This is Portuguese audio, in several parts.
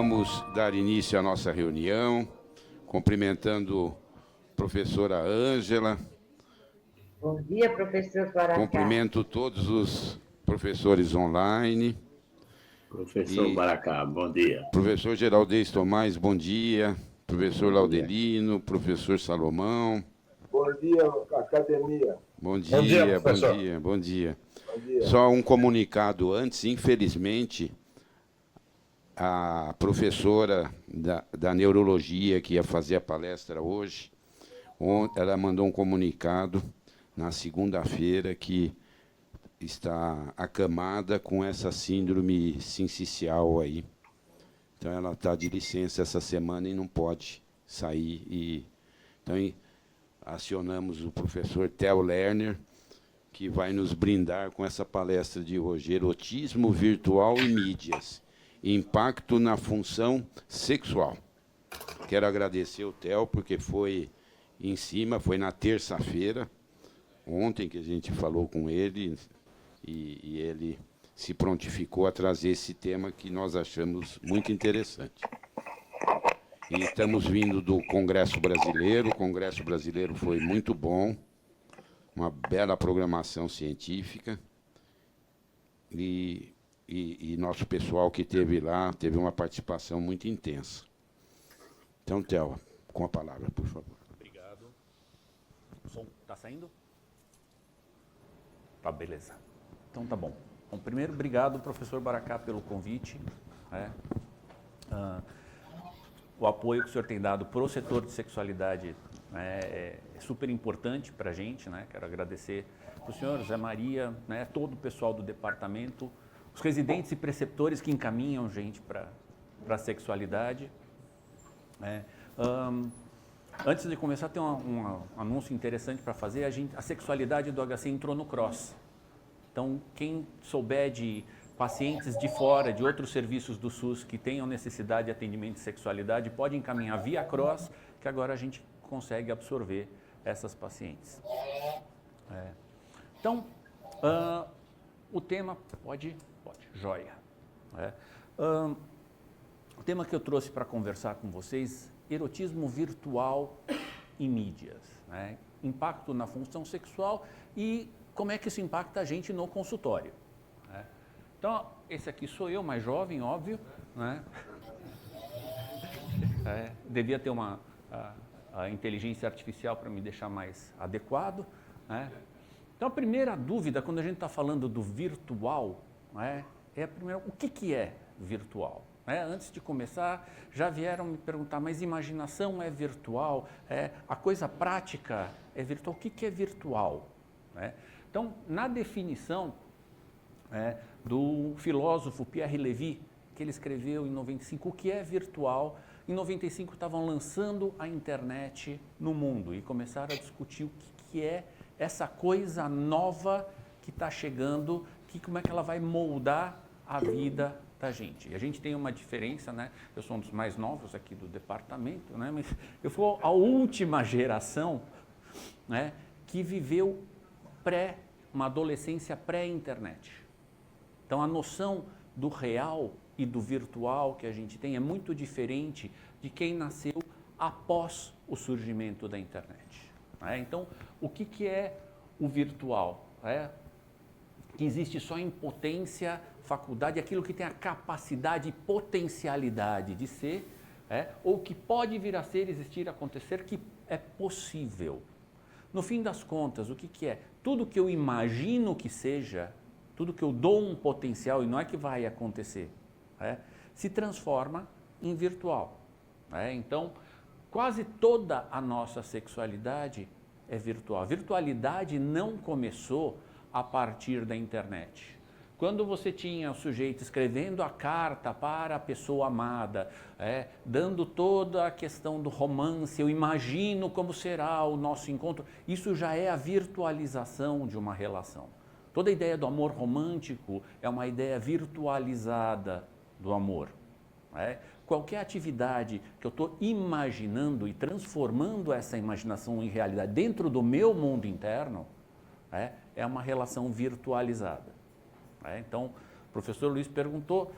Vamos dar início à nossa reunião, cumprimentando a professora Ângela. Bom dia, professor Baracá. Cumprimento todos os professores online. Professor Baracá, bom dia. Professor Geraldez Tomás, bom dia. Professor Laudelino, professor Salomão. Bom dia, academia. Bom dia, bom dia. Bom dia. Só um comunicado antes, infelizmente, a professora da neurologia que ia fazer a palestra hoje, ela mandou um comunicado na segunda-feira que está acamada com essa síndrome sincicial aí. Então, ela está de licença essa semana e não pode sair. Então, acionamos o professor Theo Lerner, que vai nos brindar com essa palestra de hoje, Erotismo Virtual e Mídias, Impacto na Função Sexual. Quero agradecer o Theo, porque foi em cima, foi na terça-feira, ontem que a gente falou com ele, e ele se prontificou a trazer esse tema que nós achamos muito interessante. E estamos vindo do Congresso Brasileiro, o Congresso Brasileiro foi muito bom, uma bela programação científica, e nosso pessoal que esteve lá teve uma participação muito intensa. Então, Theo, com a palavra, por favor. Obrigado. O som está saindo? Tá, beleza. Então, tá bom. Bom, primeiro, obrigado, professor Baracá, pelo convite. O apoio que o senhor tem dado para o setor de sexualidade é super importante para a gente, né? Quero agradecer para o senhor, Zé Maria, né? Todo o pessoal do departamento, os residentes e preceptores que encaminham gente para a sexualidade. Antes de começar, tem um anúncio interessante para fazer. A sexualidade do HC entrou no CROSS. Então, quem souber de pacientes de fora, de outros serviços do SUS que tenham necessidade de atendimento de sexualidade, pode encaminhar via CROSS, que agora a gente consegue absorver essas pacientes. Então, o tema pode, joia. O tema que eu trouxe para conversar com vocês, erotismo virtual e mídias, né? Impacto na função sexual e como é que isso impacta a gente no consultório. Né? Então, esse aqui sou eu, mais jovem, óbvio, né? Devia ter a inteligência artificial para me deixar mais adequado, né? Então, a primeira dúvida, quando a gente está falando do virtual, né, é a primeira, o que é virtual? Antes de começar, já vieram me perguntar, mas imaginação é virtual? A coisa prática é virtual? O que é virtual? Então, na definição do filósofo Pierre Levy, que ele escreveu em 95, o que é virtual? Em 95 estavam lançando a internet no mundo e começaram a discutir o que é essa coisa nova que está chegando, como é que ela vai moldar a vida da gente. E a gente tem uma diferença, né? Eu sou um dos mais novos aqui do departamento, né? Mas eu fui a última geração, né, que viveu uma adolescência pré-internet. Então, a noção do real e do virtual que a gente tem é muito diferente de quem nasceu após o surgimento da internet. Então, o que é o virtual? Que existe só em potência, faculdade, aquilo que tem a capacidade e potencialidade de ser, ou que pode vir a ser, existir, acontecer, que é possível. No fim das contas, o que é? Tudo que eu imagino que seja, tudo que eu dou um potencial, e não é que vai acontecer, se transforma em virtual. Então, quase toda a nossa sexualidade é virtual. A virtualidade não começou a partir da internet. Quando você tinha o sujeito escrevendo a carta para a pessoa amada, dando toda a questão do romance, eu imagino como será o nosso encontro, isso já é a virtualização de uma relação. Toda a ideia do amor romântico é uma ideia virtualizada do amor. Qualquer atividade que eu estou imaginando e transformando essa imaginação em realidade dentro do meu mundo interno, é uma relação virtualizada. Então, o professor Luiz perguntou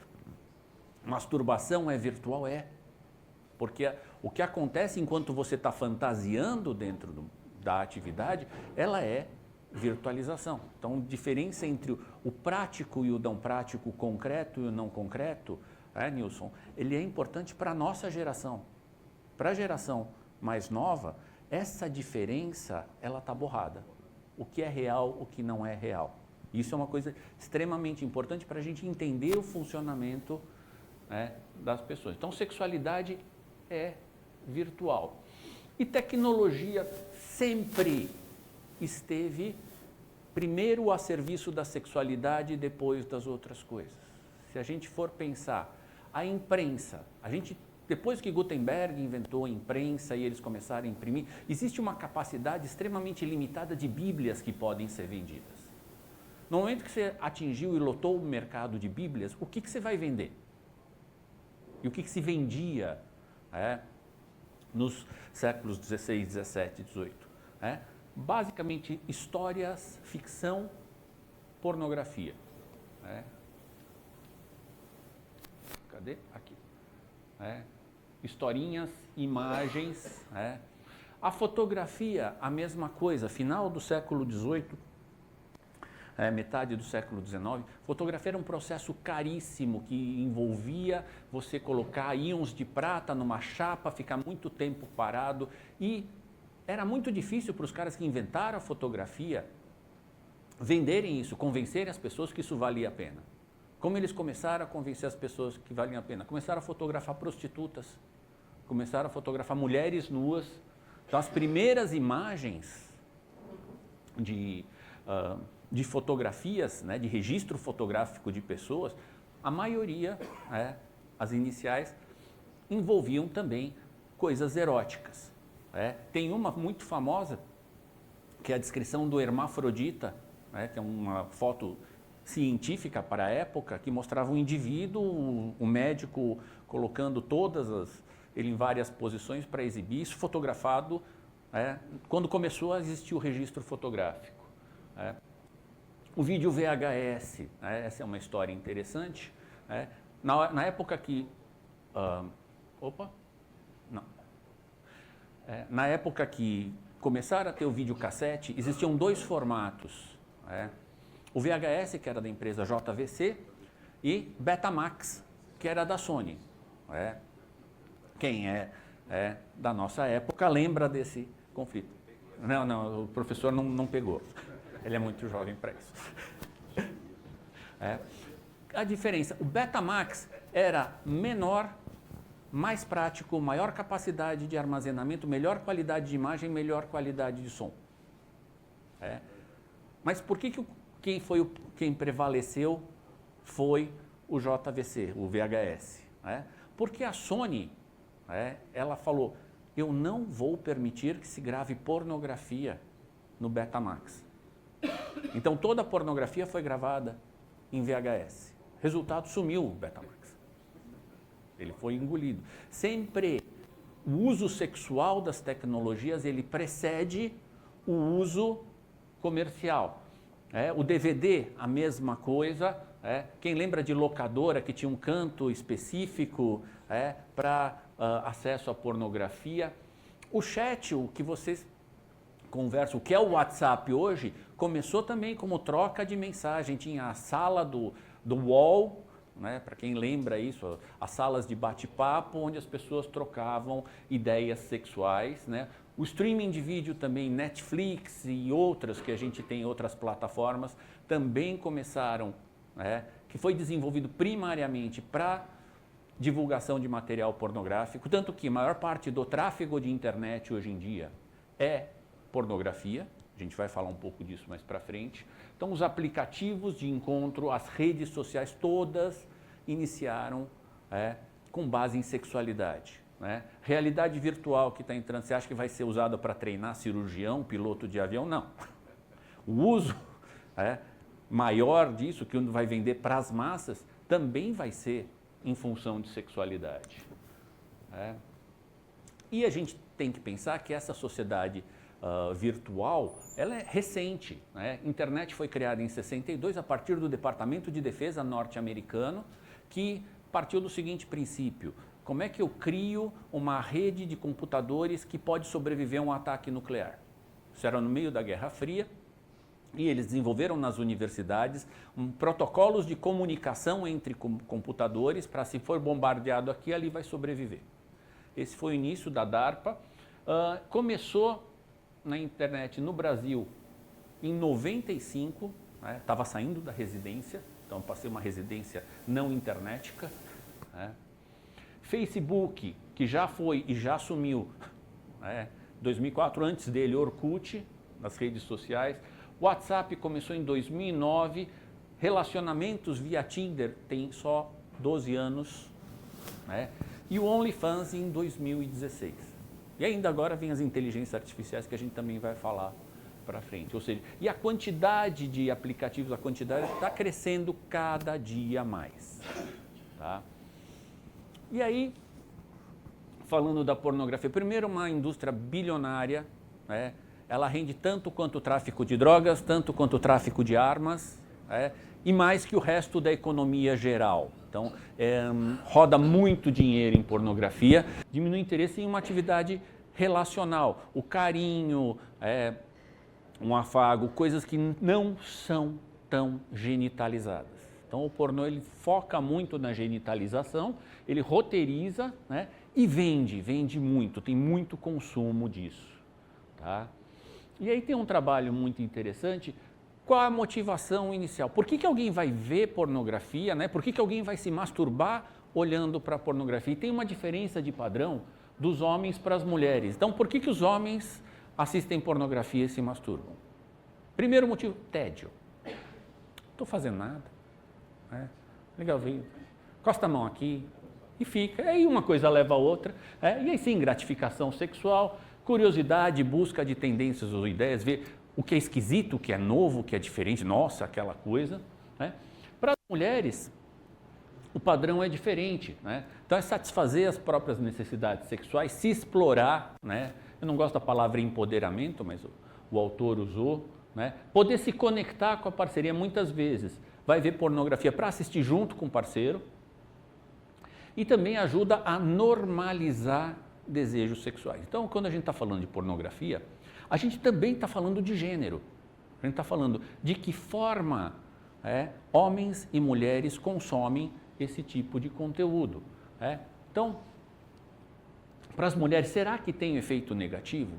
Masturbação é virtual? É. Porque o que acontece enquanto você está fantasiando dentro da atividade, ela é virtualização. Então, a diferença entre o prático e o não prático, o concreto e o não concreto, Nilson, ele é importante para a nossa geração. Para a geração mais nova, essa diferença, ela está borrada. O que é real, o que não é real. Isso é uma coisa extremamente importante para a gente entender o funcionamento, né, das pessoas. Então, sexualidade é virtual. E tecnologia sempre esteve primeiro a serviço da sexualidade e depois das outras coisas. Se a gente for pensar, a imprensa, depois que Gutenberg inventou a imprensa e eles começaram a imprimir, existe uma capacidade extremamente limitada de bíblias que podem ser vendidas. No momento que você atingiu e lotou o mercado de bíblias, o que você vai vender? E o que se vendia nos séculos 16, 17, 18? Basicamente, histórias, ficção, pornografia. Cadê? Aqui. Historinhas, imagens. A fotografia, a mesma coisa. Final do século XVIII, metade do século XIX, fotografia era um processo caríssimo que envolvia você colocar íons de prata numa chapa, ficar muito tempo parado, e era muito difícil para os caras que inventaram a fotografia venderem isso, convencerem as pessoas que isso valia a pena. Como eles começaram a convencer as pessoas que valiam a pena? Começaram a fotografar prostitutas, começaram a fotografar mulheres nuas. Então, as primeiras imagens de fotografias, né, de registro fotográfico de pessoas, a maioria, as iniciais, envolviam também coisas eróticas. Tem uma muito famosa, que é a descrição do hermafrodita, que é uma foto científica para a época, que mostrava um indivíduo, o médico colocando ele em várias posições para exibir, isso fotografado, quando começou a existir o registro fotográfico. O vídeo VHS, essa é uma história interessante. Na época que... na época que começaram a ter o videocassete, existiam dois formatos. O VHS, que era da empresa JVC, e Betamax, que era da Sony. Quem é da nossa época lembra desse conflito. Não, o professor não pegou. Ele é muito jovem para isso. A diferença, o Betamax era menor, mais prático, maior capacidade de armazenamento, melhor qualidade de imagem, melhor qualidade de som. Mas por que quem prevaleceu foi o JVC, o VHS? Porque a Sony, ela falou, eu não vou permitir que se grave pornografia no Betamax. Então toda a pornografia foi gravada em VHS. Resultado, sumiu o Betamax. Ele foi engolido. Sempre o uso sexual das tecnologias, ele precede o uso comercial. O DVD, a mesma coisa. Quem lembra de locadora que tinha um canto específico para acesso à pornografia? O chat, o que vocês conversam, o que é o WhatsApp hoje, começou também como troca de mensagem. Tinha a sala do UOL, para quem lembra isso, as salas de bate-papo, onde as pessoas trocavam ideias sexuais. O streaming de vídeo também, Netflix e outras que a gente tem em outras plataformas, também começaram, que foi desenvolvido primariamente para divulgação de material pornográfico, tanto que a maior parte do tráfego de internet hoje em dia é pornografia. A gente vai falar um pouco disso mais para frente. Então, os aplicativos de encontro, as redes sociais, todas iniciaram com base em sexualidade. Realidade virtual que está entrando, você acha que vai ser usada para treinar cirurgião, piloto de avião? Não. O uso maior disso, que vai vender para as massas, também vai ser em função de sexualidade. E a gente tem que pensar que essa sociedade virtual, ela é recente. A internet foi criada em 62 a partir do Departamento de Defesa norte-americano, que partiu do seguinte princípio: como é que eu crio uma rede de computadores que pode sobreviver a um ataque nuclear? Isso era no meio da Guerra Fria, e eles desenvolveram nas universidades protocolos de comunicação entre computadores para, se for bombardeado aqui, ali vai sobreviver. Esse foi o início da DARPA. Começou na internet no Brasil em 95, estava saindo da residência, então passei uma residência não internética. Facebook, que já foi e já assumiu, 2004, antes dele, Orkut, nas redes sociais. WhatsApp começou em 2009, relacionamentos via Tinder tem só 12 anos, e o OnlyFans em 2016. E ainda agora vem as inteligências artificiais, que a gente também vai falar para frente. Ou seja, e a quantidade de aplicativos, a quantidade está crescendo cada dia mais. Tá? E aí, falando da pornografia, primeiro uma indústria bilionária, ela rende tanto quanto o tráfico de drogas, tanto quanto o tráfico de armas, e mais que o resto da economia geral. Então, roda muito dinheiro em pornografia, diminui o interesse em uma atividade relacional, o carinho, um afago, coisas que não são tão genitalizadas. Então, o pornô ele foca muito na genitalização, ele roteiriza, e vende muito, tem muito consumo disso. Tá? E aí tem um trabalho muito interessante. Qual a motivação inicial? Por que alguém vai ver pornografia? Por que alguém vai se masturbar olhando para a pornografia? E tem uma diferença de padrão dos homens para as mulheres. Então, por que os homens assistem pornografia e se masturbam? Primeiro motivo, tédio. Não estou fazendo nada. Legal, encosta a mão aqui e fica. Aí uma coisa leva a outra. E aí sim, gratificação sexual, curiosidade, busca de tendências ou ideias, ver o que é esquisito, o que é novo, o que é diferente, nossa, aquela coisa. Para as mulheres, o padrão é diferente. Então é satisfazer as próprias necessidades sexuais, se explorar. Eu não gosto da palavra empoderamento, mas o autor usou. Poder se conectar com a parceria muitas vezes. Vai ver pornografia para assistir junto com o parceiro. E também ajuda a normalizar desejos sexuais. Então, quando a gente está falando de pornografia, a gente também está falando de gênero. A gente está falando de que forma homens e mulheres consomem esse tipo de conteúdo. Então, para as mulheres, será que tem um efeito negativo?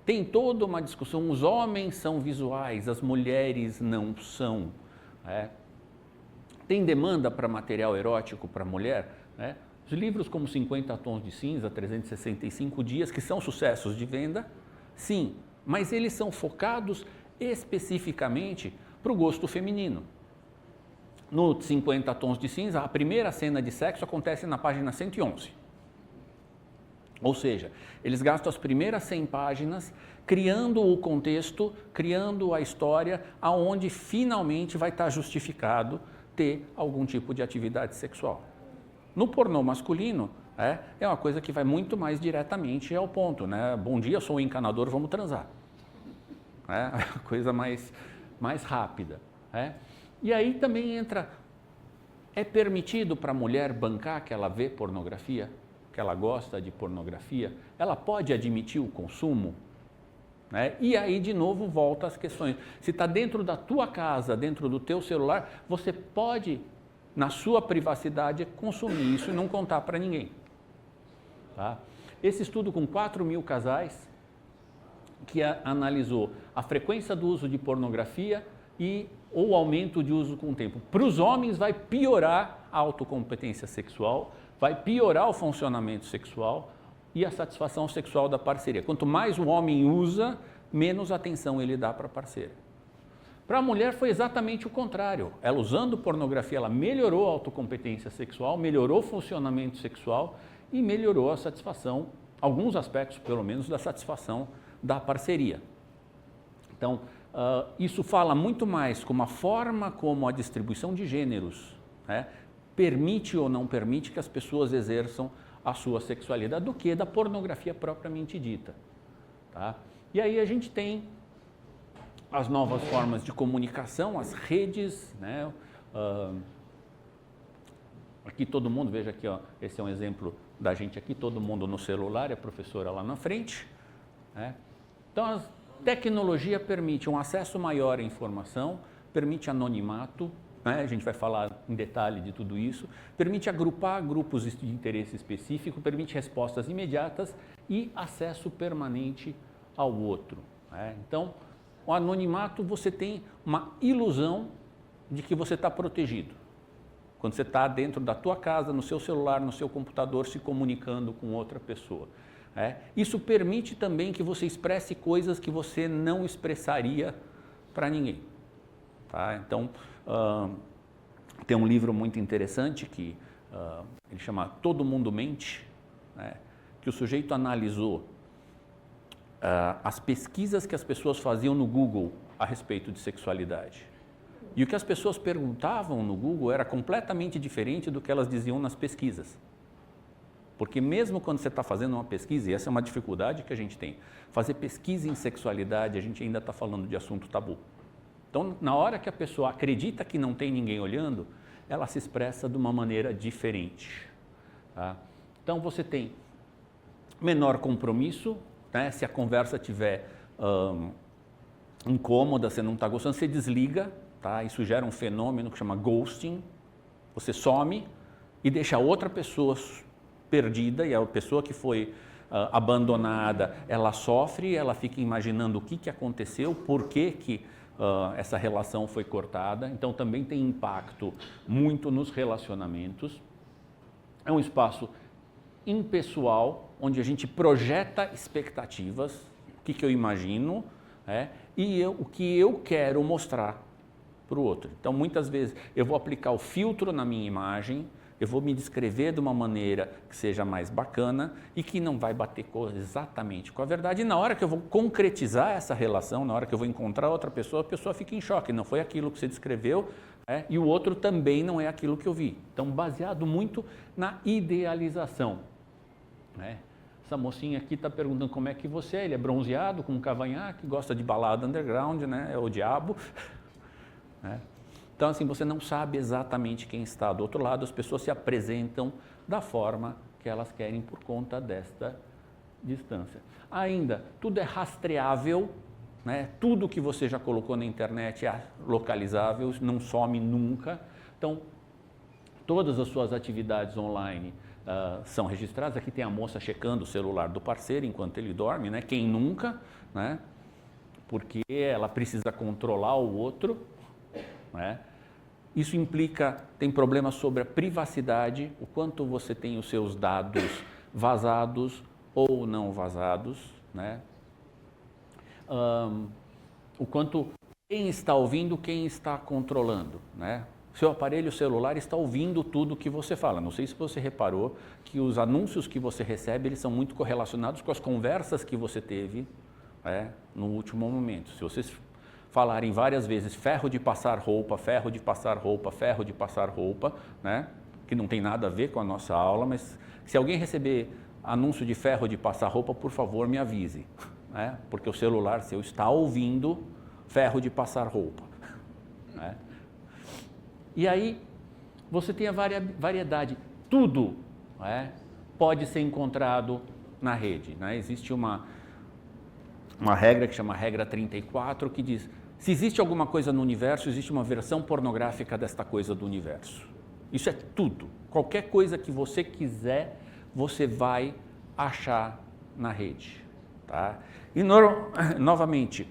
Tem toda uma discussão, os homens são visuais, as mulheres não são. Tem demanda para material erótico para a mulher? Os livros como 50 Tons de Cinza, 365 Dias, que são sucessos de venda, sim, mas eles são focados especificamente para o gosto feminino. No 50 Tons de Cinza, a primeira cena de sexo acontece na página 111. Ou seja, eles gastam as primeiras 100 páginas criando o contexto, criando a história, aonde finalmente vai estar justificado ter algum tipo de atividade sexual. No pornô masculino, é uma coisa que vai muito mais diretamente ao ponto. Bom dia, eu sou um encanador, vamos transar. A coisa mais rápida. E aí também entra, é permitido para a mulher bancar que ela vê pornografia, que ela gosta de pornografia? Ela pode admitir o consumo? E aí, de novo, volta às questões. Se está dentro da tua casa, dentro do teu celular, você pode, na sua privacidade, consumir isso e não contar para ninguém. Tá? Esse estudo com 4.000 casais, que analisou a frequência do uso de pornografia e o aumento de uso com o tempo. Para os homens vai piorar a autocompetência sexual, vai piorar o funcionamento sexual e a satisfação sexual da parceria. Quanto mais o homem usa, menos atenção ele dá para a parceira. Para a mulher foi exatamente o contrário. Ela usando pornografia, ela melhorou a autocompetência sexual, melhorou o funcionamento sexual e melhorou a satisfação, alguns aspectos pelo menos, da satisfação da parceria. Então, isso fala muito mais com a forma como a distribuição de gêneros permite ou não permite que as pessoas exerçam a sua sexualidade do que da pornografia propriamente dita. Tá? E aí a gente tem as novas formas de comunicação, as redes, Aqui todo mundo, veja aqui, ó, esse é um exemplo da gente aqui, todo mundo no celular e a professora lá na frente. Né? Então, a tecnologia permite um acesso maior à informação, permite anonimato, né? A gente vai falar em detalhe de tudo isso, permite agrupar grupos de interesse específico, permite respostas imediatas e acesso permanente ao outro. Né? Então, o anonimato, você tem uma ilusão de que você está protegido. Quando você está dentro da tua casa, no seu celular, no seu computador, se comunicando com outra pessoa. Isso permite também que você expresse coisas que você não expressaria para ninguém. Tá? Então, tem um livro muito interessante que ele chama Todo Mundo Mente, né? Que o sujeito analisou as pesquisas que as pessoas faziam no Google a respeito de sexualidade. E o que as pessoas perguntavam no Google era completamente diferente do que elas diziam nas pesquisas. Porque mesmo quando você está fazendo uma pesquisa, e essa é uma dificuldade que a gente tem, fazer pesquisa em sexualidade, a gente ainda está falando de assunto tabu. Então, na hora que a pessoa acredita que não tem ninguém olhando, ela se expressa de uma maneira diferente. Tá? Então, você tem menor compromisso, né? Se a conversa estiver incômoda, você não está gostando, você desliga. Tá? Isso gera um fenômeno que chama ghosting. Você some e deixa a outra pessoa perdida, e a pessoa que foi abandonada, ela sofre, ela fica imaginando o que aconteceu, por que essa relação foi cortada. Então também tem impacto muito nos relacionamentos. É um espaço impessoal, onde a gente projeta expectativas, o que eu imagino, e o que eu quero mostrar para o outro. Então, muitas vezes, eu vou aplicar o filtro na minha imagem, eu vou me descrever de uma maneira que seja mais bacana e que não vai bater exatamente com a verdade. E na hora que eu vou concretizar essa relação, na hora que eu vou encontrar outra pessoa, a pessoa fica em choque. Não foi aquilo que você descreveu, e o outro também não é aquilo que eu vi. Então, baseado muito na idealização. Essa mocinha aqui está perguntando como é que você é. Ele é bronzeado, com um cavanhaque, gosta de balada underground, né? É o diabo. Então, assim, você não sabe exatamente quem está do outro lado, as pessoas se apresentam da forma que elas querem por conta desta distância. Ainda, tudo é rastreável, né? Tudo que você já colocou na internet é localizável, não some nunca. Então, todas as suas atividades online são registradas. Aqui tem a moça checando o celular do parceiro enquanto ele dorme, né? Quem nunca, né? Porque ela precisa controlar o outro. Isso implica, tem problemas sobre a privacidade, o quanto você tem os seus dados vazados ou não vazados, né? O quanto quem está ouvindo, quem está controlando, né? Seu aparelho celular está ouvindo tudo que você fala. Não sei se você reparou que os anúncios que você recebe, eles são muito correlacionados com as conversas que você teve no último momento. Se vocês falarem várias vezes ferro de passar roupa, ferro de passar roupa, ferro de passar roupa, né? Que não tem nada a ver com a nossa aula, mas se alguém receber anúncio de ferro de passar roupa, por favor, me avise, né? Porque o celular seu está ouvindo ferro de passar roupa. Né? E aí você tem a variedade, tudo pode ser encontrado na rede. Né? Existe uma regra que chama regra 34, que diz: se existe alguma coisa no universo, existe uma versão pornográfica desta coisa do universo. Isso é tudo. Qualquer coisa que você quiser, você vai achar na rede. Tá? E, novamente,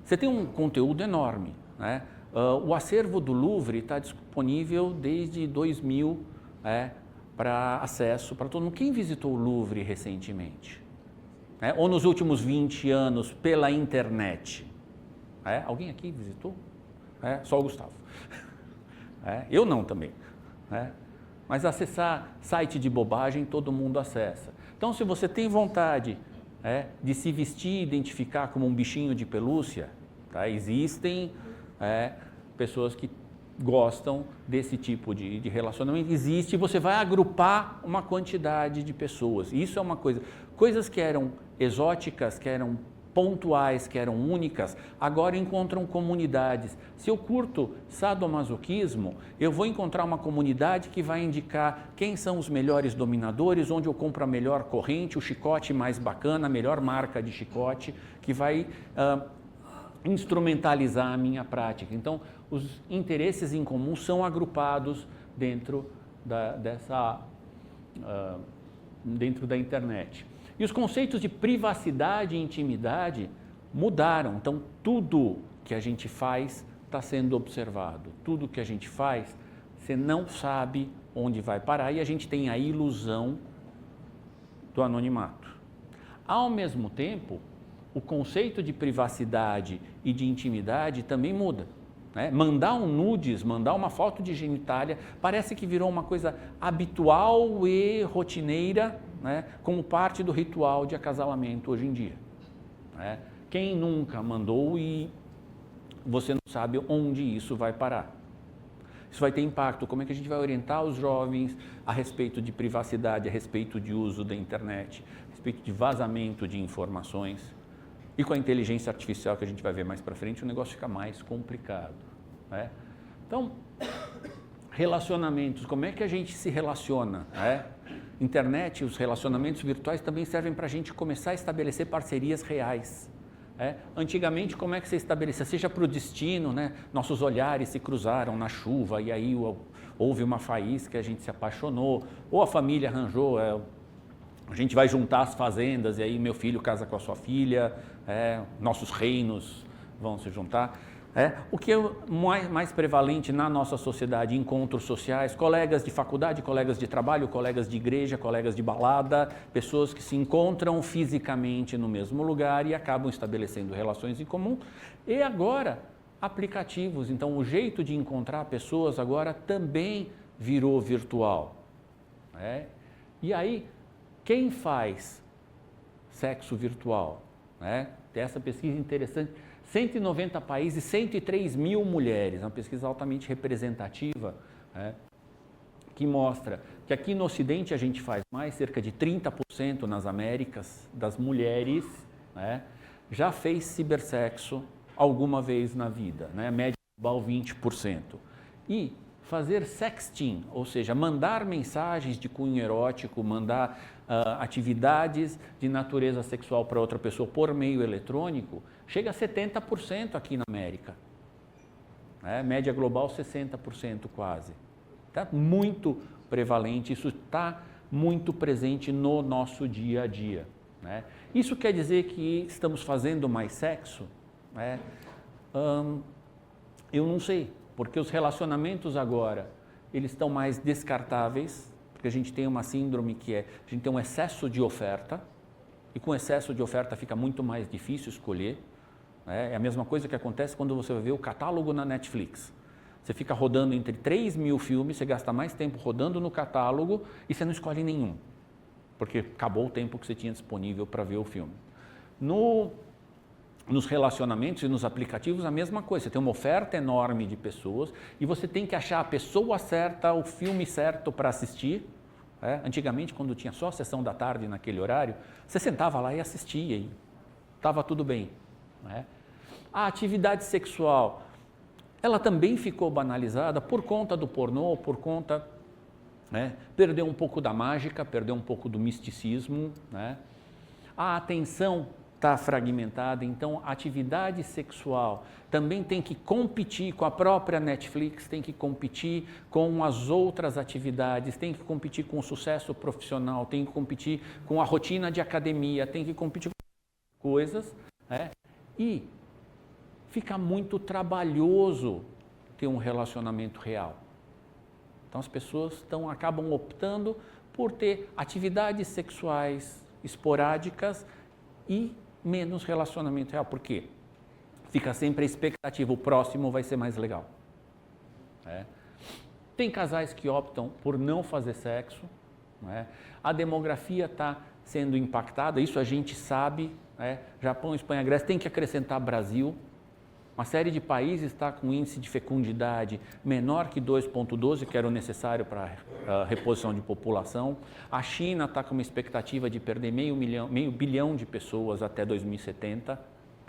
você tem um conteúdo enorme. Né? O acervo do Louvre está disponível desde 2000 para acesso para todo mundo. Quem visitou o Louvre recentemente? Ou nos últimos 20 anos pela internet? Alguém aqui visitou? Só o Gustavo. Eu não também. Mas acessar site de bobagem, todo mundo acessa. Então, se você tem vontade de se vestir, identificar como um bichinho de pelúcia, existem pessoas que gostam desse tipo de relacionamento. Existe, você vai agrupar uma quantidade de pessoas. Isso é uma coisa. Coisas que eram exóticas, que eram pontuais, que eram únicas, agora encontram comunidades. Se eu curto sadomasoquismo, eu vou encontrar uma comunidade que vai indicar quem são os melhores dominadores, onde eu compro a melhor corrente, o chicote mais bacana, a melhor marca de chicote, que vai instrumentalizar a minha prática. Então, os interesses em comum são agrupados dentro dentro da internet. E os conceitos de privacidade e intimidade mudaram. Então, tudo que a gente faz está sendo observado. Tudo que a gente faz, você não sabe onde vai parar e a gente tem a ilusão do anonimato. Ao mesmo tempo, o conceito de privacidade e de intimidade também muda. Mandar um nudes, mandar uma foto de genitália, parece que virou uma coisa habitual e rotineira, como parte do ritual de acasalamento hoje em dia. Quem nunca mandou e você não sabe onde isso vai parar? Isso vai ter impacto. Como é que a gente vai orientar os jovens a respeito de privacidade, a respeito de uso da internet, a respeito de vazamento de informações? E com a inteligência artificial que a gente vai ver mais para frente, o negócio fica mais complicado. Então, relacionamentos, como é que a gente se relaciona? Internet, os relacionamentos virtuais também servem para a gente começar a estabelecer parcerias reais. Antigamente, como é que você estabelecia? Seja para o destino, nossos olhares se cruzaram na chuva e aí houve uma faísca, a gente se apaixonou, ou a família arranjou, a gente vai juntar as fazendas e aí meu filho casa com a sua filha, nossos reinos vão se juntar. O que é mais prevalente na nossa sociedade? Encontros sociais, colegas de faculdade, colegas de trabalho, colegas de igreja, colegas de balada, pessoas que se encontram fisicamente no mesmo lugar e acabam estabelecendo relações em comum. E agora, aplicativos. Então, o jeito de encontrar pessoas agora também virou virtual. E aí, quem faz sexo virtual? Tem essa pesquisa interessante. 190 países, 103 mil mulheres, uma pesquisa altamente representativa, que mostra que aqui no Ocidente a gente faz mais, cerca de 30% nas Américas das mulheres, já fez cibersexo alguma vez na vida, média global 20%. E fazer sexting, ou seja, mandar mensagens de cunho erótico, mandar atividades de natureza sexual para outra pessoa por meio eletrônico, chega a 70% aqui na América. Média global 60% quase. Está muito prevalente, isso está muito presente no nosso dia a dia. Isso quer dizer que estamos fazendo mais sexo? Eu não sei, porque os relacionamentos agora, eles estão mais descartáveis, porque a gente tem uma síndrome que a gente tem um excesso de oferta, e com excesso de oferta fica muito mais difícil escolher. É a mesma coisa que acontece quando você vai ver o catálogo na Netflix. Você fica rodando entre 3 mil filmes, você gasta mais tempo rodando no catálogo e você não escolhe nenhum, porque acabou o tempo que você tinha disponível para ver o filme. Nos relacionamentos e nos aplicativos, a mesma coisa. Você tem uma oferta enorme de pessoas e você tem que achar a pessoa certa, o filme certo para assistir. Antigamente, quando tinha só a sessão da tarde naquele horário, você sentava lá e assistia e estava tudo bem. A atividade sexual, ela também ficou banalizada por conta do pornô, por conta, perdeu um pouco da mágica, perdeu um pouco do misticismo, A atenção está fragmentada, então a atividade sexual também tem que competir com a própria Netflix, tem que competir com as outras atividades, tem que competir com o sucesso profissional, tem que competir com a rotina de academia, tem que competir com coisas, e fica muito trabalhoso ter um relacionamento real. Então as pessoas acabam optando por ter atividades sexuais esporádicas e menos relacionamento real. Por quê? Fica sempre a expectativa, o próximo vai ser mais legal. Tem casais que optam por não fazer sexo. A demografia está sendo impactada, isso a gente sabe. Japão, Espanha, Grécia, tem que acrescentar Brasil. Uma série de países está com índice de fecundidade menor que 2,12, que era o necessário para a reposição de população. A China está com uma expectativa de perder meio bilhão de pessoas até 2070.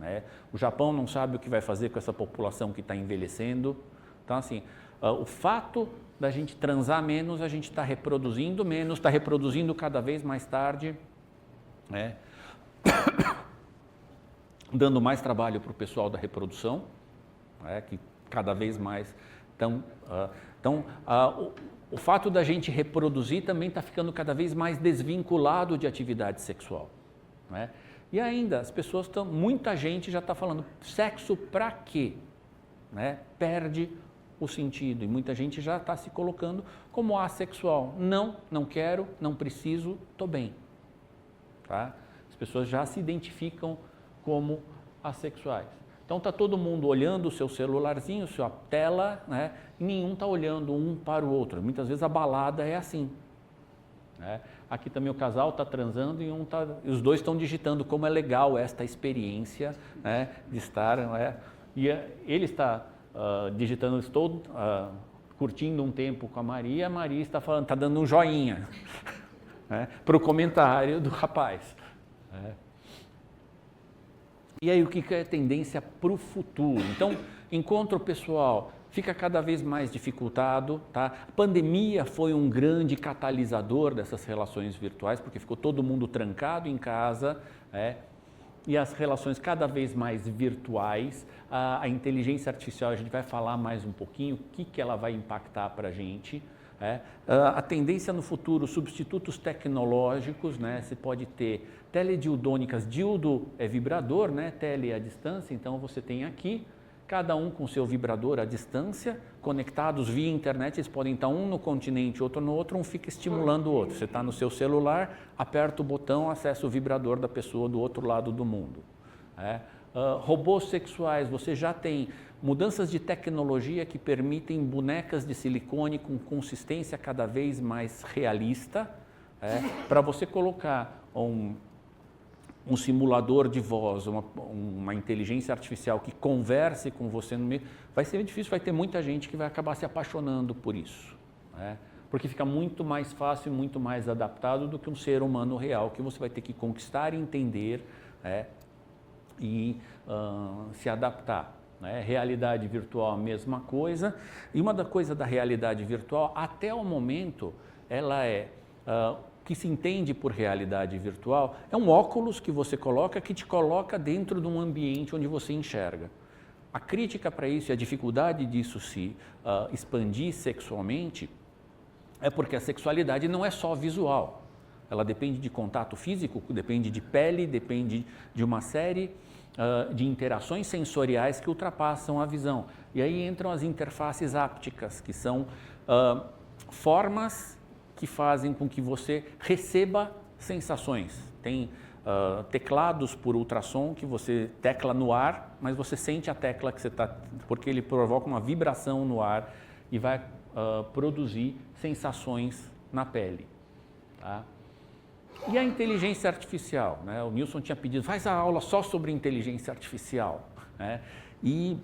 Né? O Japão não sabe o que vai fazer com essa população que está envelhecendo. Então, assim, o fato da gente transar menos, a gente está reproduzindo menos, está reproduzindo cada vez mais tarde, né? Dando mais trabalho para o pessoal da reprodução, né? Que cada vez mais estão... o fato da gente reproduzir também está ficando cada vez mais desvinculado de atividade sexual, né? E ainda, as pessoas estão... Muita gente já está falando, sexo para quê? Né? Perde o sentido, e muita gente já está se colocando como assexual. Não quero, não preciso, estou bem. Tá? As pessoas já se identificam como assexuais. Então está todo mundo olhando o seu celularzinho, sua tela, né? E nenhum está olhando um para o outro. Muitas vezes a balada é assim. Né? Aqui também o casal está transando e os dois estão digitando como é legal esta experiência, né? De estar... Né? E ele está digitando, estou curtindo um tempo com a Maria está falando, está dando um joinha, né? Para o comentário do rapaz. Né? E aí o que é tendência para o futuro? Então, encontro pessoal fica cada vez mais dificultado. Tá? A pandemia foi um grande catalisador dessas relações virtuais, porque ficou todo mundo trancado em casa, e as relações cada vez mais virtuais. A inteligência artificial, a gente vai falar mais um pouquinho, o que ela vai impactar para a gente. A tendência no futuro, substitutos tecnológicos, né? Você pode ter teledildônicas, dildo é vibrador, né? Tele é a distância, então você tem aqui, cada um com seu vibrador à distância, conectados via internet, eles podem estar um no continente, outro no outro, um fica estimulando o outro. Você está no seu celular, aperta o botão, acessa o vibrador da pessoa do outro lado do mundo. Robôs sexuais, você já tem mudanças de tecnologia que permitem bonecas de silicone com consistência cada vez mais realista, para você colocar um simulador de voz, uma inteligência artificial que converse com você no meio, vai ser difícil, vai ter muita gente que vai acabar se apaixonando por isso, porque fica muito mais fácil, muito mais adaptado do que um ser humano real, que você vai ter que conquistar e entender, e se adaptar. Realidade virtual, a mesma coisa, e uma da coisa da realidade virtual, até o momento, ela que se entende por realidade virtual, é um óculos que você coloca, que te coloca dentro de um ambiente onde você enxerga. A crítica para isso e a dificuldade disso se expandir sexualmente é porque a sexualidade não é só visual. Ela depende de contato físico, depende de pele, depende de uma série de interações sensoriais que ultrapassam a visão. E aí entram as interfaces ápticas, que são formas que fazem com que você receba sensações. Tem teclados por ultrassom que você tecla no ar, mas você sente a tecla que você está... porque ele provoca uma vibração no ar e vai produzir sensações na pele. Tá? E a inteligência artificial, né? O Nilson tinha pedido, faz a aula só sobre inteligência artificial. Né? E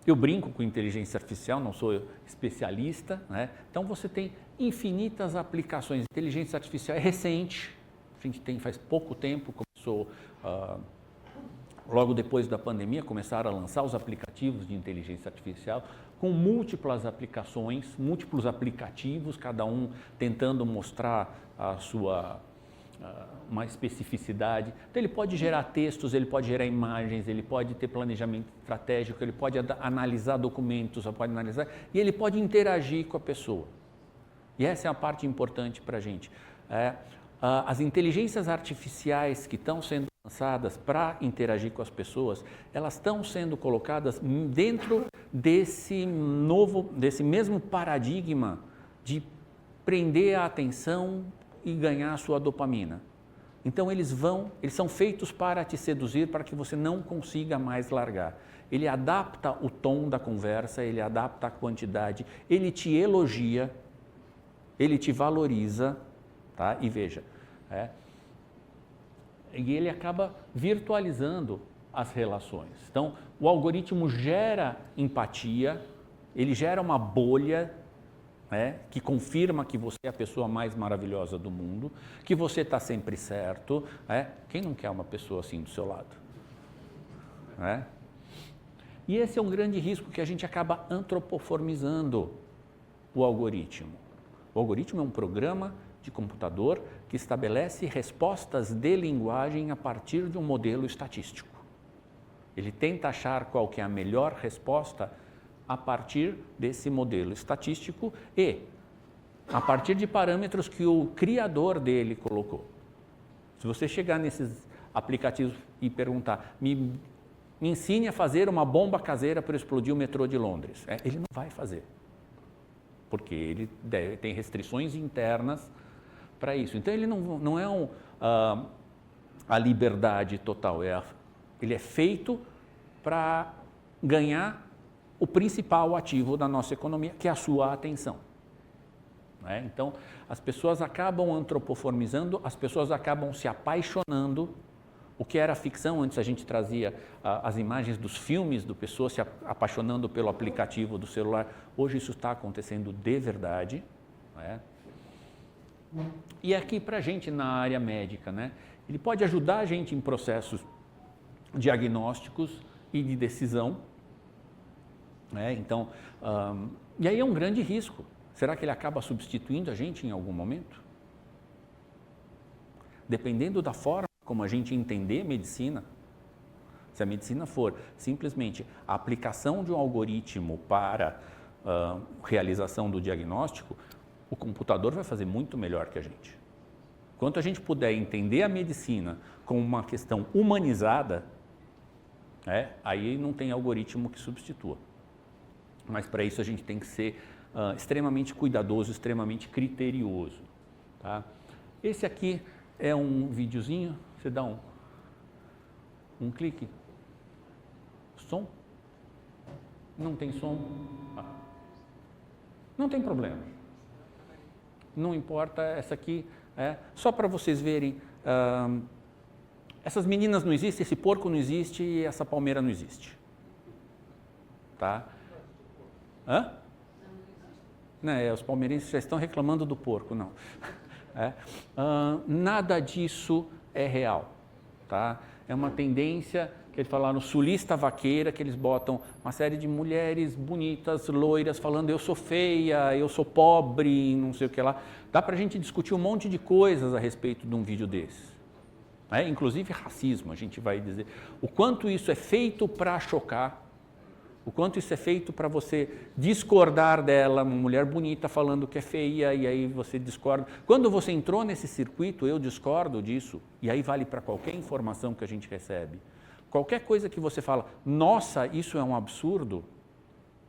eu brinco com inteligência artificial, não sou especialista, né? Então você tem infinitas aplicações. Inteligência artificial é recente, a gente tem faz pouco tempo, começou logo depois da pandemia, começaram a lançar os aplicativos de inteligência artificial com múltiplas aplicações, múltiplos aplicativos, cada um tentando mostrar a sua uma especificidade. Então ele pode gerar textos, ele pode gerar imagens, ele pode ter planejamento estratégico, ele pode analisar documentos, pode analisar, e ele pode interagir com a pessoa. E essa é a parte importante para a gente. As inteligências artificiais que estão sendo lançadas para interagir com as pessoas, elas estão sendo colocadas dentro desse mesmo paradigma de prender a atenção e ganhar a sua dopamina. Então eles são feitos para te seduzir, para que você não consiga mais largar. Ele adapta o tom da conversa, ele adapta a quantidade, ele te elogia, ele te valoriza, tá? E veja, e ele acaba virtualizando as relações. Então, o algoritmo gera empatia, ele gera uma bolha, né, que confirma que você é a pessoa mais maravilhosa do mundo, que você está sempre certo. Né? Quem não quer uma pessoa assim do seu lado? Né? E esse é um grande risco, que a gente acaba antropoformizando o algoritmo. O algoritmo é um programa de computador que estabelece respostas de linguagem a partir de um modelo estatístico. Ele tenta achar qual que é a melhor resposta a partir desse modelo estatístico e a partir de parâmetros que o criador dele colocou. Se você chegar nesses aplicativos e perguntar, me ensine a fazer uma bomba caseira para explodir o metrô de Londres, ele não vai fazer, porque ele tem restrições internas para isso. Então, ele não é a liberdade total, ele é feito para ganhar o principal ativo da nossa economia, que é a sua atenção. Né? Então, as pessoas acabam antropoformizando, as pessoas acabam se apaixonando. O que era ficção, antes a gente trazia as imagens dos filmes, do pessoas se apaixonando pelo aplicativo do celular. Hoje isso está acontecendo de verdade. Né? E aqui para a gente na área médica, né? Ele pode ajudar a gente em processos diagnósticos e de decisão. Né? Então, e aí é um grande risco. Será que ele acaba substituindo a gente em algum momento? Dependendo da forma como a gente entender medicina, se a medicina for simplesmente a aplicação de um algoritmo para realização do diagnóstico, o computador vai fazer muito melhor que a gente. Quanto a gente puder entender a medicina como uma questão humanizada, aí não tem algoritmo que substitua. Mas para isso a gente tem que ser extremamente cuidadoso, extremamente criterioso. Tá? Esse aqui é um videozinho, você dá um clique. Som? Não tem som? Não tem problema. Não importa, essa aqui só para vocês verem, essas meninas não existem, esse porco não existe e essa palmeira não existe. Tá? Hã? Não, os palmeirenses já estão reclamando do porco, não. Nada disso é real. Tá? É uma tendência, que eles falaram, sulista vaqueira, que eles botam uma série de mulheres bonitas, loiras, falando eu sou feia, eu sou pobre, não sei o que lá. Dá para a gente discutir um monte de coisas a respeito de um vídeo desse. Inclusive racismo, a gente vai dizer. O quanto isso é feito para chocar, o quanto isso é feito para você discordar dela, uma mulher bonita falando que é feia, e aí você discorda. Quando você entrou nesse circuito, eu discordo disso, e aí vale para qualquer informação que a gente recebe. Qualquer coisa que você fala, nossa, isso é um absurdo,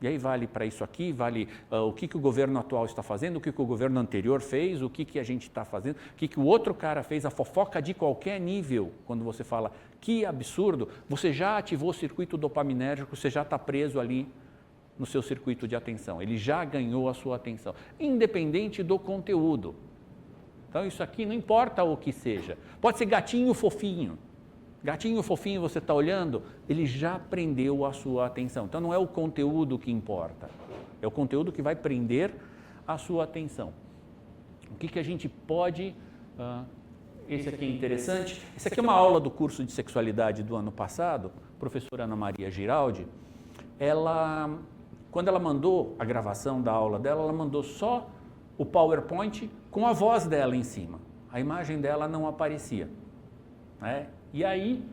e aí vale para isso aqui, vale o que o governo atual está fazendo, o que o governo anterior fez, o que a gente está fazendo, o que o outro cara fez, a fofoca de qualquer nível. Quando você fala, que absurdo, você já ativou o circuito dopaminérgico, você já está preso ali no seu circuito de atenção, ele já ganhou a sua atenção, independente do conteúdo. Então isso aqui não importa o que seja, pode ser gatinho fofinho. Gatinho fofinho, você está olhando, ele já prendeu a sua atenção. Então, não é o conteúdo que importa, é o conteúdo que vai prender a sua atenção. O que a gente pode... esse aqui é interessante. Esse aqui é uma aula do curso de sexualidade do ano passado, professora Ana Maria Giraldi. Quando ela mandou a gravação da aula dela, ela mandou só o PowerPoint com a voz dela em cima. A imagem dela não aparecia. E aí,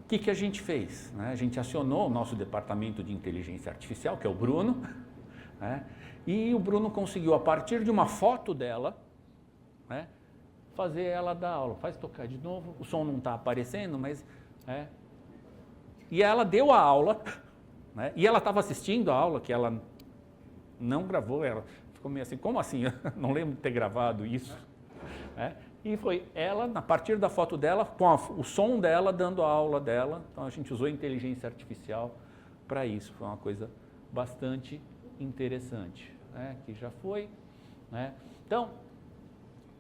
o que a gente fez? A gente acionou o nosso departamento de inteligência artificial, que é o Bruno, e o Bruno conseguiu, a partir de uma foto dela, fazer ela dar aula. Faz tocar de novo, o som não está aparecendo, mas... E ela deu a aula, e ela estava assistindo a aula, que ela não gravou, ela ficou meio assim, como assim? Eu não lembro de ter gravado isso. E foi ela, a partir da foto dela, com o som dela, dando a aula dela. Então, a gente usou inteligência artificial para isso. Foi uma coisa bastante interessante, que já foi. Então,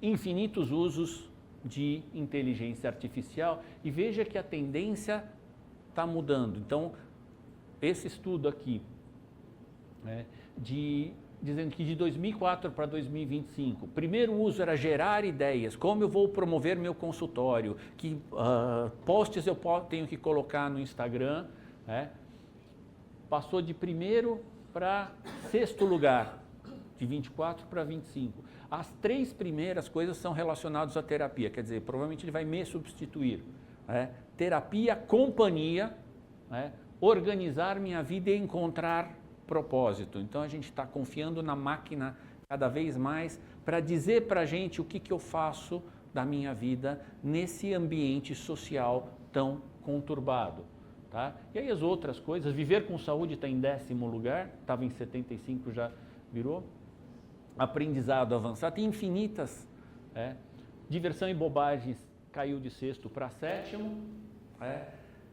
infinitos usos de inteligência artificial. E veja que a tendência está mudando. Então, esse estudo aqui, né, dizendo que de 2004 para 2025, o primeiro uso era gerar ideias, como eu vou promover meu consultório, que posts eu tenho que colocar no Instagram, né, passou de primeiro para sexto lugar, de 24 para 25. As 3 primeiras coisas são relacionadas à terapia, quer dizer, provavelmente ele vai me substituir. Né? Terapia, companhia, né? Organizar minha vida e encontrar propósito. Então a gente está confiando na máquina cada vez mais para dizer para a gente o que eu faço da minha vida nesse ambiente social tão conturbado. Tá? E aí as outras coisas, viver com saúde está em 10º lugar, estava em 75, já virou. Aprendizado avançado, tem infinitas. Diversão e bobagens caiu de 6º para 7º.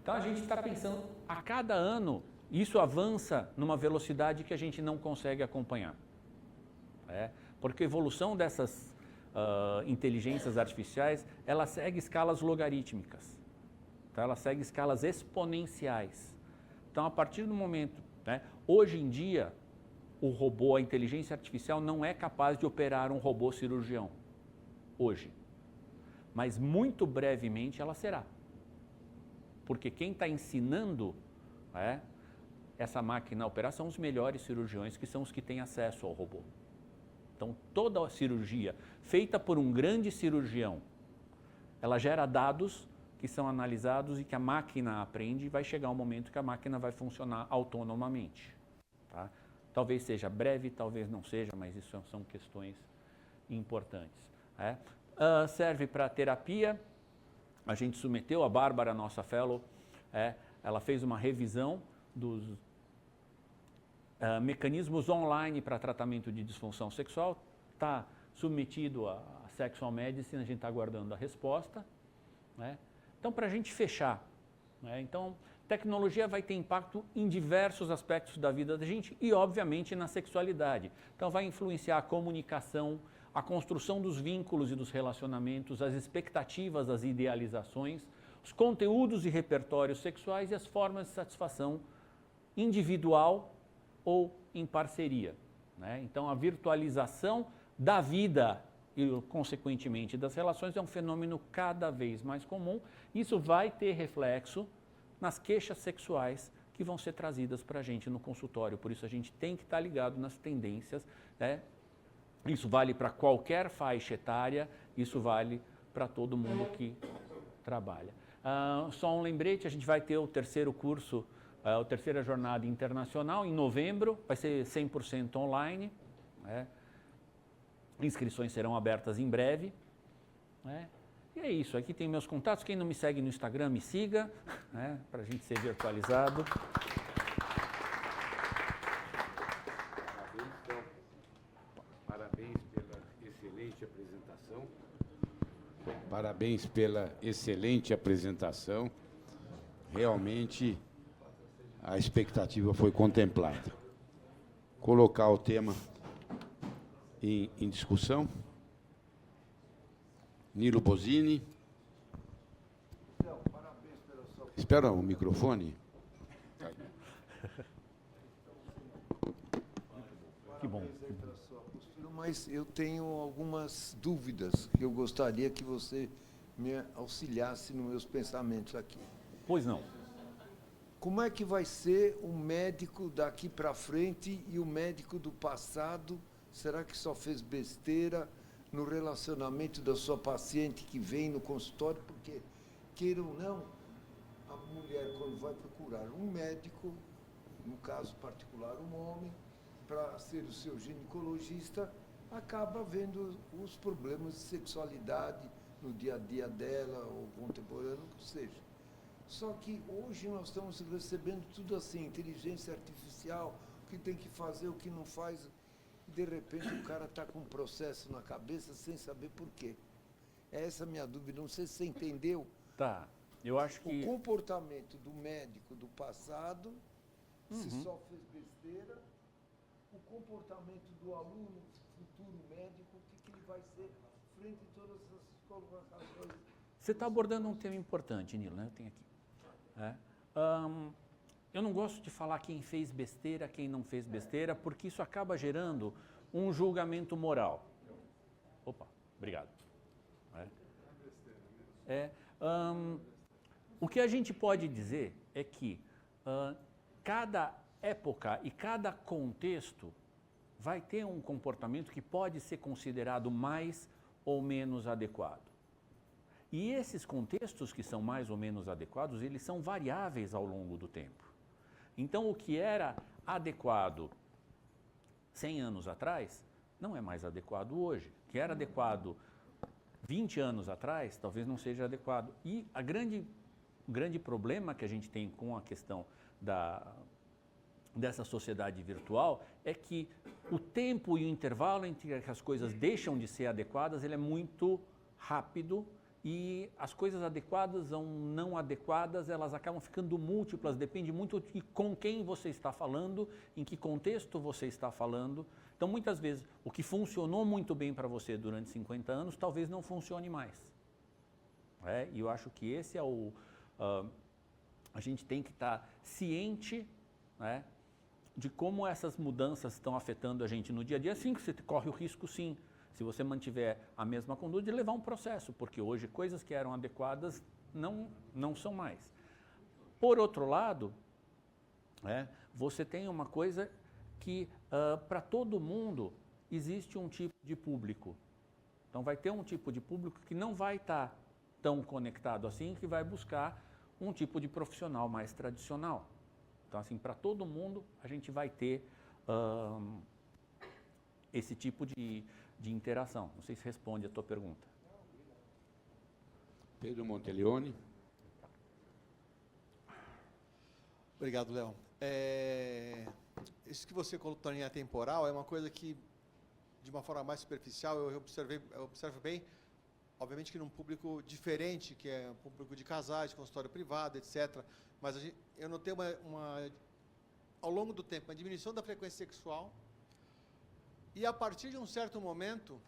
Então a gente está pensando, a cada ano, isso avança numa velocidade que a gente não consegue acompanhar. Porque a evolução dessas inteligências artificiais, ela segue escalas logarítmicas. Então, ela segue escalas exponenciais. Então, a partir do momento, hoje em dia, o robô, a inteligência artificial não é capaz de operar um robô cirurgião, hoje. Mas muito brevemente ela será. Porque quem está ensinando essa máquina a operar são os melhores cirurgiões, que são os que têm acesso ao robô. Então, toda a cirurgia feita por um grande cirurgião, ela gera dados que são analisados e que a máquina aprende, e vai chegar um momento que a máquina vai funcionar autonomamente. Tá? Talvez seja breve, talvez não seja, mas isso são questões importantes. Serve para terapia. A gente submeteu, a Bárbara, nossa fellow, ela fez uma revisão dos mecanismos online para tratamento de disfunção sexual, está submetido a Sexual Medicine, a gente está aguardando a resposta. Então, para a gente fechar, então, tecnologia vai ter impacto em diversos aspectos da vida da gente e, obviamente, na sexualidade. Então, vai influenciar a comunicação, a construção dos vínculos e dos relacionamentos, as expectativas, as idealizações, os conteúdos e repertórios sexuais e as formas de satisfação individual ou em parceria. Então, a virtualização da vida e, consequentemente, das relações é um fenômeno cada vez mais comum. Isso vai ter reflexo nas queixas sexuais que vão ser trazidas para a gente no consultório. Por isso, a gente tem que estar ligado nas tendências. Isso vale para qualquer faixa etária, isso vale para todo mundo que trabalha. Só um lembrete, a gente vai ter o 3º curso, a 3ª jornada internacional, em novembro, vai ser 100% online. Inscrições serão abertas em breve. E é isso, aqui tem meus contatos. Quem não me segue no Instagram, me siga, para a gente ser virtualizado. Parabéns pela excelente apresentação. Parabéns pela excelente apresentação. Realmente, a expectativa foi contemplada. Colocar o tema em discussão. Nilo Bosini. Espera o microfone. Que bom. Mas eu tenho algumas dúvidas que eu gostaria que você me auxiliasse nos meus pensamentos aqui. Pois não. Como é que vai ser o médico daqui para frente e o médico do passado? Será que só fez besteira no relacionamento da sua paciente que vem no consultório? Porque, queira ou não, a mulher, quando vai procurar um médico, no caso particular um homem, para ser o seu ginecologista, acaba vendo os problemas de sexualidade no dia a dia dela, ou contemporâneo, o que seja. Só que hoje nós estamos recebendo tudo assim, inteligência artificial, o que tem que fazer, o que não faz. De repente o cara está com um processo na cabeça sem saber por quê. Essa é a minha dúvida, não sei se você entendeu. Tá, eu acho que... O comportamento do médico do passado, se só fez besteira, o comportamento do aluno, futuro médico, o que ele vai ser frente a todas essas colocações. Você está abordando um tema importante, Nilo, né? Eu tenho aqui. eu não gosto de falar quem fez besteira, quem não fez besteira, porque isso acaba gerando um julgamento moral. Opa, obrigado. O que a gente pode dizer é que cada época e cada contexto vai ter um comportamento que pode ser considerado mais ou menos adequado. E esses contextos que são mais ou menos adequados, eles são variáveis ao longo do tempo. Então, o que era adequado 100 anos atrás, não é mais adequado hoje. O que era adequado 20 anos atrás, talvez não seja adequado. E o grande problema que a gente tem com a questão dessa sociedade virtual é que o tempo e o intervalo entre que as coisas deixam de ser adequadas, ele é muito rápido, e as coisas adequadas ou não adequadas, elas acabam ficando múltiplas, depende muito de com quem você está falando, em que contexto você está falando. Então, muitas vezes, o que funcionou muito bem para você durante 50 anos, talvez não funcione mais. E eu acho que esse é a gente tem que estar ciente, de como essas mudanças estão afetando a gente no dia a dia. Sim, que você corre o risco, sim, se você mantiver a mesma conduta, de levar um processo, porque hoje coisas que eram adequadas não são mais. Por outro lado, você tem uma coisa que para todo mundo existe um tipo de público. Então vai ter um tipo de público que não vai estar tão conectado assim, que vai buscar um tipo de profissional mais tradicional. Então, assim, para todo mundo a gente vai ter esse tipo de interação. Não sei se responde a tua pergunta. Pedro Monteleone. Obrigado, Léo. Isso que você colocou na linha temporal é uma coisa que, de uma forma mais superficial, eu observo bem, obviamente que num público diferente, que é um público de casais, de consultório privado, etc. Mas eu notei ao longo do tempo, uma diminuição da frequência sexual. E a partir de um certo momento,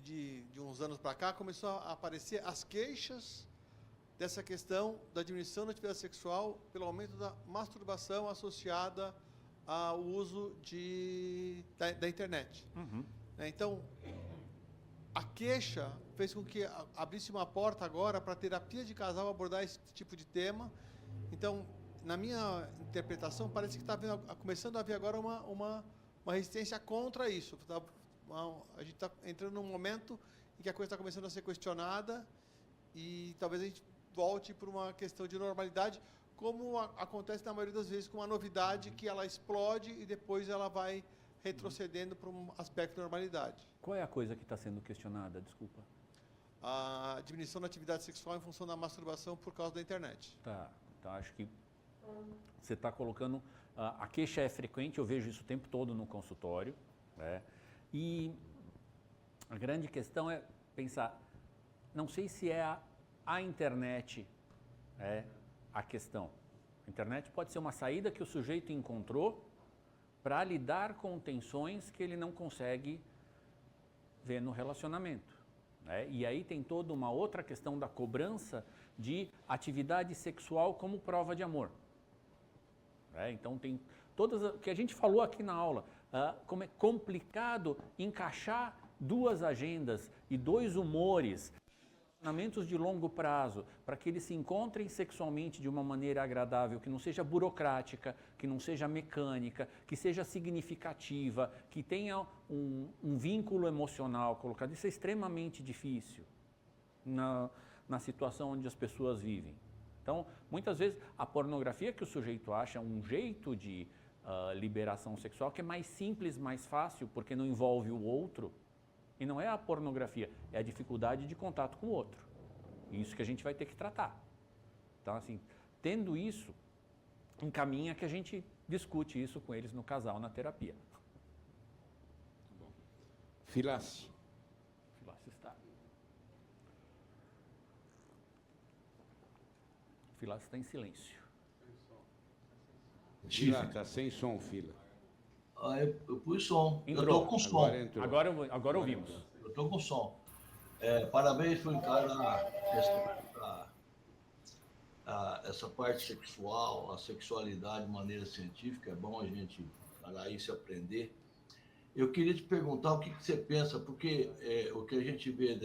de uns anos para cá, começou a aparecer as queixas dessa questão da diminuição da atividade sexual pelo aumento da masturbação associada ao uso da internet. Uhum. Então, a queixa fez com que abrisse uma porta agora para a terapia de casal abordar esse tipo de tema. Então, na minha interpretação, parece que está começando a haver agora uma resistência contra isso. A gente está entrando num momento em que a coisa está começando a ser questionada e talvez a gente volte para uma questão de normalidade, como acontece na maioria das vezes com uma novidade que ela explode e depois ela vai retrocedendo para um aspecto de normalidade. Qual é a coisa que está sendo questionada? Desculpa. A diminuição da atividade sexual em função da masturbação por causa da internet. Tá, então acho que você está colocando... A queixa é frequente, eu vejo isso o tempo todo no consultório. E a grande questão é pensar, não sei se é a internet a questão. A internet pode ser uma saída que o sujeito encontrou para lidar com tensões que ele não consegue ver no relacionamento. E aí tem toda uma outra questão da cobrança de atividade sexual como prova de amor. Então tem todas o que a gente falou aqui na aula, como é complicado encaixar duas agendas e dois humores, relacionamentos de longo prazo, para que eles se encontrem sexualmente de uma maneira agradável, que não seja burocrática, que não seja mecânica, que seja significativa, que tenha um vínculo emocional colocado. Isso é extremamente difícil na situação onde as pessoas vivem. Então, muitas vezes, a pornografia que o sujeito acha um jeito de liberação sexual que é mais simples, mais fácil, porque não envolve o outro. E não é a pornografia, é a dificuldade de contato com o outro. Isso que a gente vai ter que tratar. Então, assim, tendo isso, encaminha que a gente discute isso com eles no casal, na terapia. Filassi. Filassi está. Filassi está em silêncio. Fila, está sem som, Fila. Eu pus som. Entrou. Eu estou com som. Agora ouvimos. Eu estou com som. Parabéns por encarar a questão essa parte sexual, a sexualidade de maneira científica, é bom a gente parar isso e aprender. Eu queria te perguntar o que você pensa, porque o que a gente vê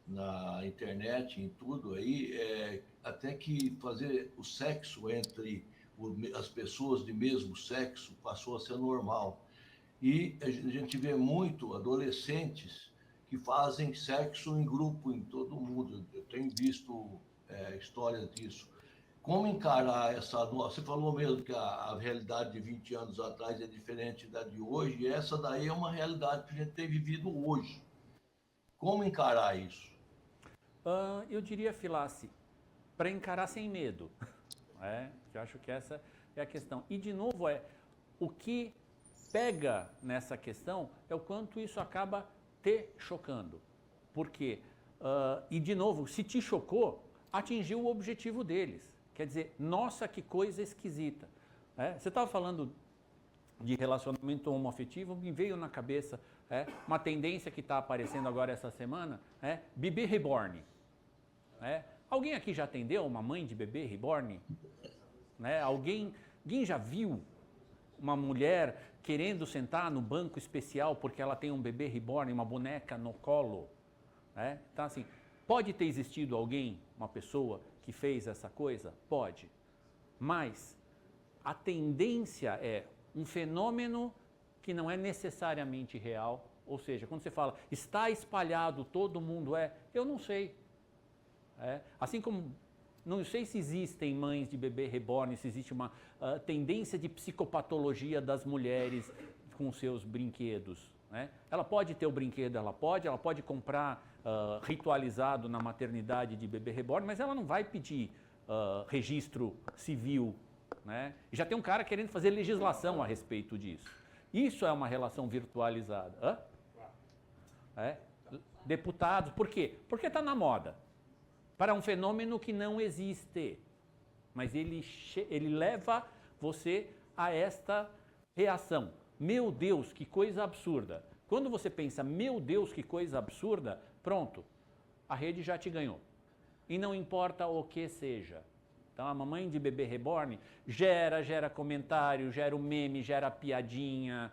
na internet, em tudo aí, até que fazer o sexo entre as pessoas de mesmo sexo passou a ser normal. E a gente vê muito adolescentes que fazem sexo em grupo, em todo mundo. Eu tenho visto histórias disso. Como encarar essa... Você falou mesmo que a realidade de 20 anos atrás é diferente da de hoje, e essa daí é uma realidade que a gente tem vivido hoje. Como encarar isso? Eu diria, Filassi, para encarar sem medo. Eu acho que essa é a questão. E, de novo, o que pega nessa questão é o quanto isso acaba te chocando. Por quê? E, de novo, se te chocou, atingiu o objetivo deles. Quer dizer, nossa, que coisa esquisita. Você estava falando de relacionamento homoafetivo, me veio na cabeça uma tendência que está aparecendo agora essa semana, bebê reborn. Alguém aqui já atendeu uma mãe de bebê reborn? Alguém já viu uma mulher querendo sentar no banco especial porque ela tem um bebê reborn, uma boneca no colo? Então, assim, pode ter existido alguém, uma pessoa, que fez essa coisa? Pode. Mas a tendência é um fenômeno que não é necessariamente real. Ou seja, quando você fala, está espalhado, todo mundo eu não sei. Assim como não sei se existem mães de bebê reborn, se existe uma tendência de psicopatologia das mulheres com seus brinquedos. Ela pode ter o brinquedo, ela pode comprar ritualizado na maternidade de bebê reborn, mas ela não vai pedir registro civil. Já tem um cara querendo fazer legislação a respeito disso. Isso é uma relação virtualizada. Deputados, por quê? Porque está na moda. Para um fenômeno que não existe. Mas ele leva você a esta reação. Meu Deus, que coisa absurda. Quando você pensa, meu Deus, que coisa absurda, pronto, a rede já te ganhou. E não importa o que seja. Então, a mamãe de bebê reborn gera comentário, gera o meme, gera a piadinha,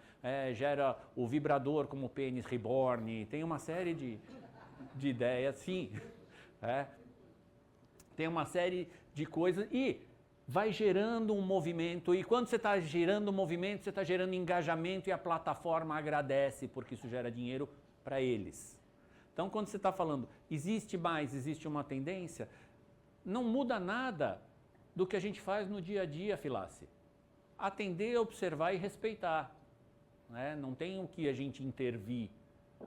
gera o vibrador como pênis reborn, tem uma série de ideias, sim. Tem uma série de coisas e vai gerando um movimento. E quando você está gerando um movimento, você está gerando engajamento e a plataforma agradece, porque isso gera dinheiro para eles. Então, quando você está falando, existe uma tendência, não muda nada do que a gente faz no dia a dia, Filassi. Atender, observar e respeitar. Não tem o que a gente intervir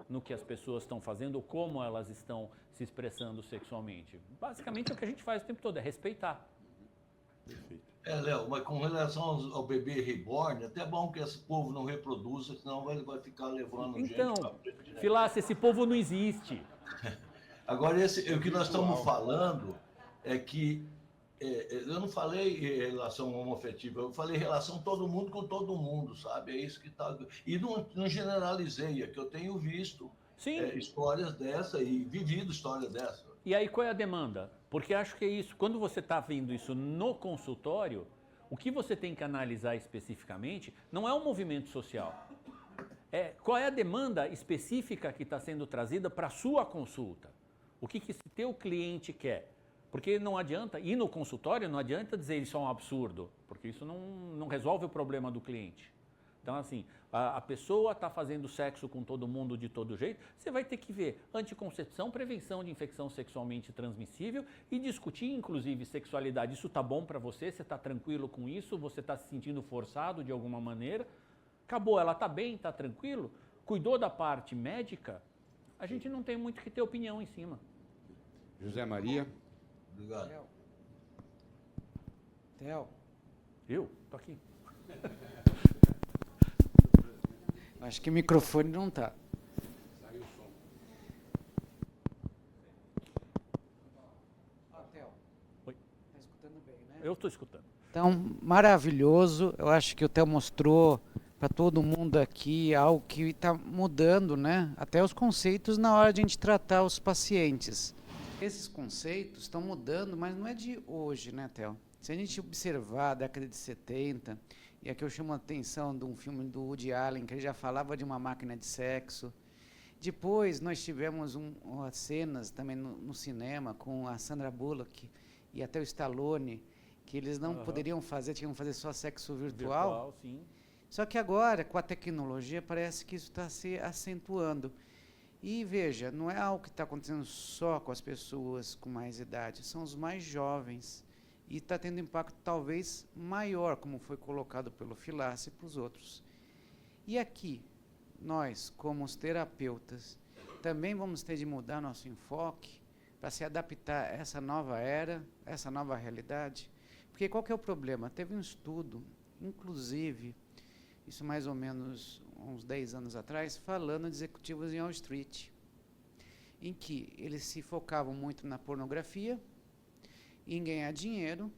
no que as pessoas estão fazendo ou como elas estão se expressando sexualmente. Basicamente, o que a gente faz o tempo todo é respeitar. Perfeito. Léo, mas com relação ao bebê reborn, até bom que esse povo não reproduza, senão vai ficar levando gente pra frente, né? Filassi, esse povo não existe. Agora, o que nós estamos falando é que eu não falei em relação homoafetiva, eu falei em relação todo mundo com todo mundo, sabe? É isso que está... E não generalizei, é que eu tenho visto histórias dessa e vivido histórias dessa. E aí qual é a demanda? Porque acho que é isso, quando você está vendo isso no consultório, o que você tem que analisar especificamente não é um movimento social. Qual é a demanda específica que está sendo trazida para a sua consulta? O que esse teu cliente quer? Porque não adianta, ir no consultório não adianta dizer isso é um absurdo, porque isso não resolve o problema do cliente. Então, assim, a pessoa está fazendo sexo com todo mundo de todo jeito, você vai ter que ver anticoncepção, prevenção de infecção sexualmente transmissível e discutir, inclusive, sexualidade. Isso está bom para você? Você está tranquilo com isso? Você está se sentindo forçado de alguma maneira? Acabou, ela está bem, está tranquilo? Cuidou da parte médica? A gente não tem muito que ter opinião em cima. José Maria. Obrigado. Theo. Eu? Tô aqui. Acho que o microfone não está. Saiu o som. Theo. Oi. Está escutando bem, né? Eu estou escutando. Então, maravilhoso. Eu acho que o Theo mostrou para todo mundo aqui algo que está mudando, né? Até os conceitos na hora de a gente tratar os pacientes. esses conceitos estão mudando, mas não é de hoje, né, Theo? Se a gente observar a década de 70, e aqui eu chamo a atenção de um filme do Woody Allen, que ele já falava de uma máquina de sexo. Depois nós tivemos umas cenas também no cinema com a Sandra Bullock e até o Stallone, que eles não poderiam fazer, tinham que fazer só sexo virtual. Sim. Só que agora, com a tecnologia, parece que isso está se acentuando. E veja, não é algo que está acontecendo só com as pessoas com mais idade, são os mais jovens. E está tendo impacto talvez maior, como foi colocado pelo Filasse e para os outros. E aqui, nós, como os terapeutas, também vamos ter de mudar nosso enfoque para se adaptar a essa nova era, essa nova realidade. Porque qual que é o problema? Teve um estudo, inclusive, isso mais ou menos uns 10 anos atrás, falando de executivos em Wall Street, em que eles se focavam muito na pornografia, em ganhar dinheiro,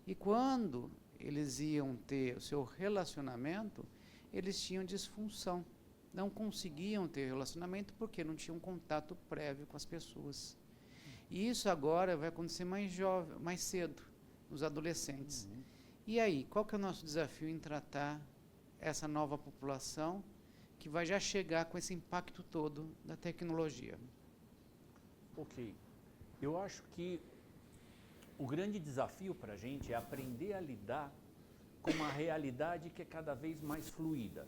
e quando eles iam ter o seu relacionamento, eles tinham disfunção. Não conseguiam ter relacionamento porque não tinham contato prévio com as pessoas. E isso agora vai acontecer mais jovem, mais cedo, nos adolescentes. E aí, qual que é o nosso desafio em tratar essa nova população que vai já chegar com esse impacto todo da tecnologia? Ok. Eu acho que o grande desafio para a gente é aprender a lidar com uma realidade que é cada vez mais fluida.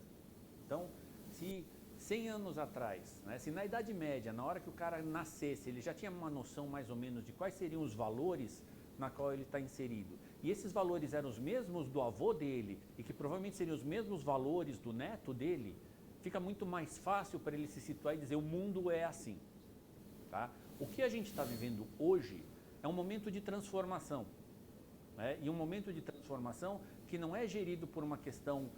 Então, se 100 anos atrás, né, se na Idade Média, na hora que o cara nascesse, ele já tinha uma noção mais ou menos de quais seriam os valores na qual ele está inserido, e esses valores eram os mesmos do avô dele, e que provavelmente seriam os mesmos valores do neto dele, fica muito mais fácil para ele se situar e dizer, o mundo é assim. Tá? O que a gente está vivendo hoje é um momento de transformação, né? E um momento de transformação que não é gerido por uma questão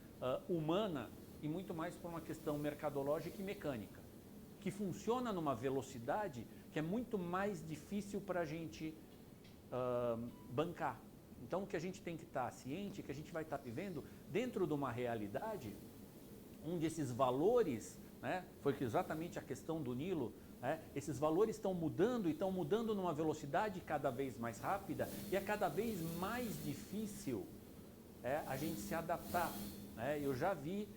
humana e muito mais por uma questão mercadológica e mecânica, que funciona numa velocidade que é muito mais difícil para a gente bancar. Então, o que a gente tem que estar ciente é que a gente vai estar vivendo dentro de uma realidade onde esses valores, né, foi exatamente a questão do Nilo, esses valores estão mudando e estão mudando numa velocidade cada vez mais rápida e é cada vez mais difícil a gente se adaptar. Eu já vi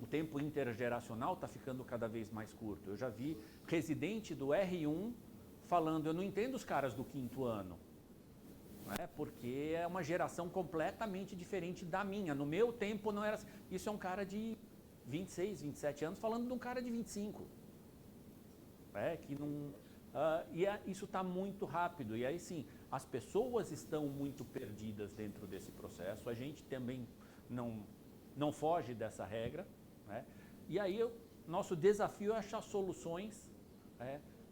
o tempo intergeracional está ficando cada vez mais curto. Eu já vi residente do R1 falando, eu não entendo os caras do 5º ano, porque é uma geração completamente diferente da minha. No meu tempo não era assim. Isso é um cara de 26, 27 anos falando de um cara de 25. Que não, isso está muito rápido, e aí sim, as pessoas estão muito perdidas dentro desse processo, a gente também não foge dessa regra, e aí nosso desafio é achar soluções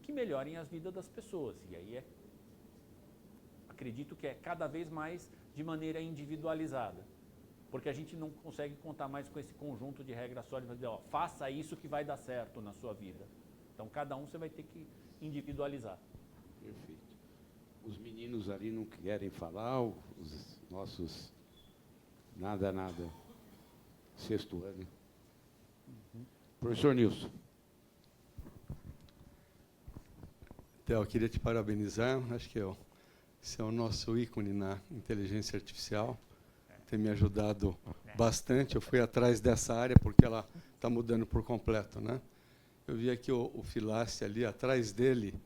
que melhorem as vidas das pessoas, e aí acredito que é cada vez mais de maneira individualizada, porque a gente não consegue contar mais com esse conjunto de regras sólidas, dizer, faça isso que vai dar certo na sua vida. Então, cada um você vai ter que individualizar. Perfeito. Os meninos ali não querem falar, os nossos... Nada. Sexto ano. Professor Nilson. Theo, eu queria te parabenizar. Acho que esse é o nosso ícone na inteligência artificial. Tem me ajudado bastante. Eu fui atrás dessa área porque ela está mudando por completo, né? Eu vi aqui o Filasse ali, atrás dele,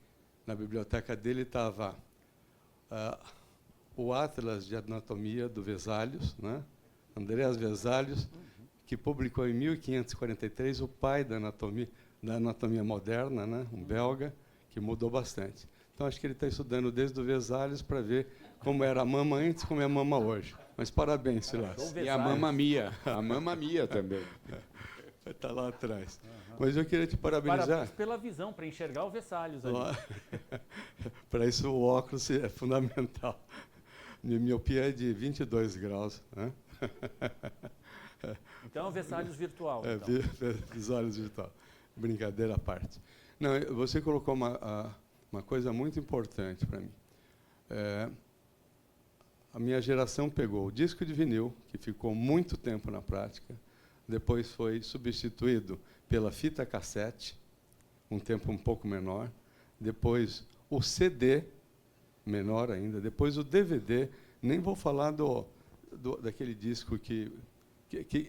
na biblioteca dele, estava o Atlas de Anatomia do Vesalius, né? Andreas Vesalius, que publicou em 1543 o pai da anatomia moderna, né? Um belga, que mudou bastante. Então, acho que ele está estudando desde o Vesalius para ver como era a mama antes e como é a mama hoje. Mas parabéns, Filasse. E a Mamma Mia também. Está lá atrás. Mas eu queria te parabenizar. Parabéns pela visão, para enxergar o Vesalius ali. Para isso o óculos é fundamental. Minha miopia é de 22 graus. Né? Então é o Vesalius virtual. Então. Vesalius virtual. Brincadeira à parte. Não, você colocou uma coisa muito importante para mim. A minha geração pegou o disco de vinil, que ficou muito tempo na prática, depois foi substituído pela fita cassete, um tempo um pouco menor, depois o CD, menor ainda, depois o DVD, nem vou falar daquele disco que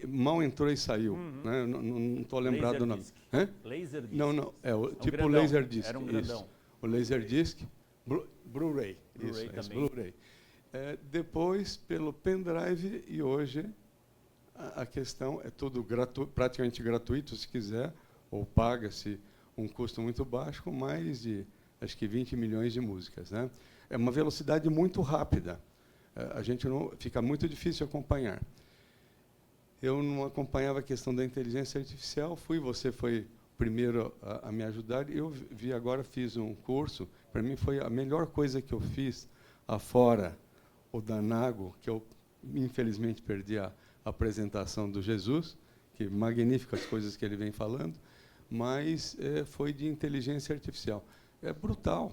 mal entrou e saiu. Né? Não estou lembrado do nome. Laserdisc. Não, é o tipo grandão. Laserdisc. Era um grandão. Isso. O Laserdisc, Blu-ray. Blu-ray Isso, também. Blu-ray. Depois, pelo pendrive, e hoje a questão é tudo praticamente gratuito, se quiser, ou paga-se um custo muito baixo, com mais de, acho que 20 milhões de músicas. Né? É uma velocidade muito rápida. A gente não fica muito difícil acompanhar. Eu não acompanhava a questão da inteligência artificial, você foi o primeiro a me ajudar, e eu vi agora, fiz um curso, para mim foi a melhor coisa que eu fiz, afora o da Nago, que eu, infelizmente, perdi a apresentação do Jesus, que magníficas coisas que ele vem falando, mas foi de inteligência artificial. É brutal,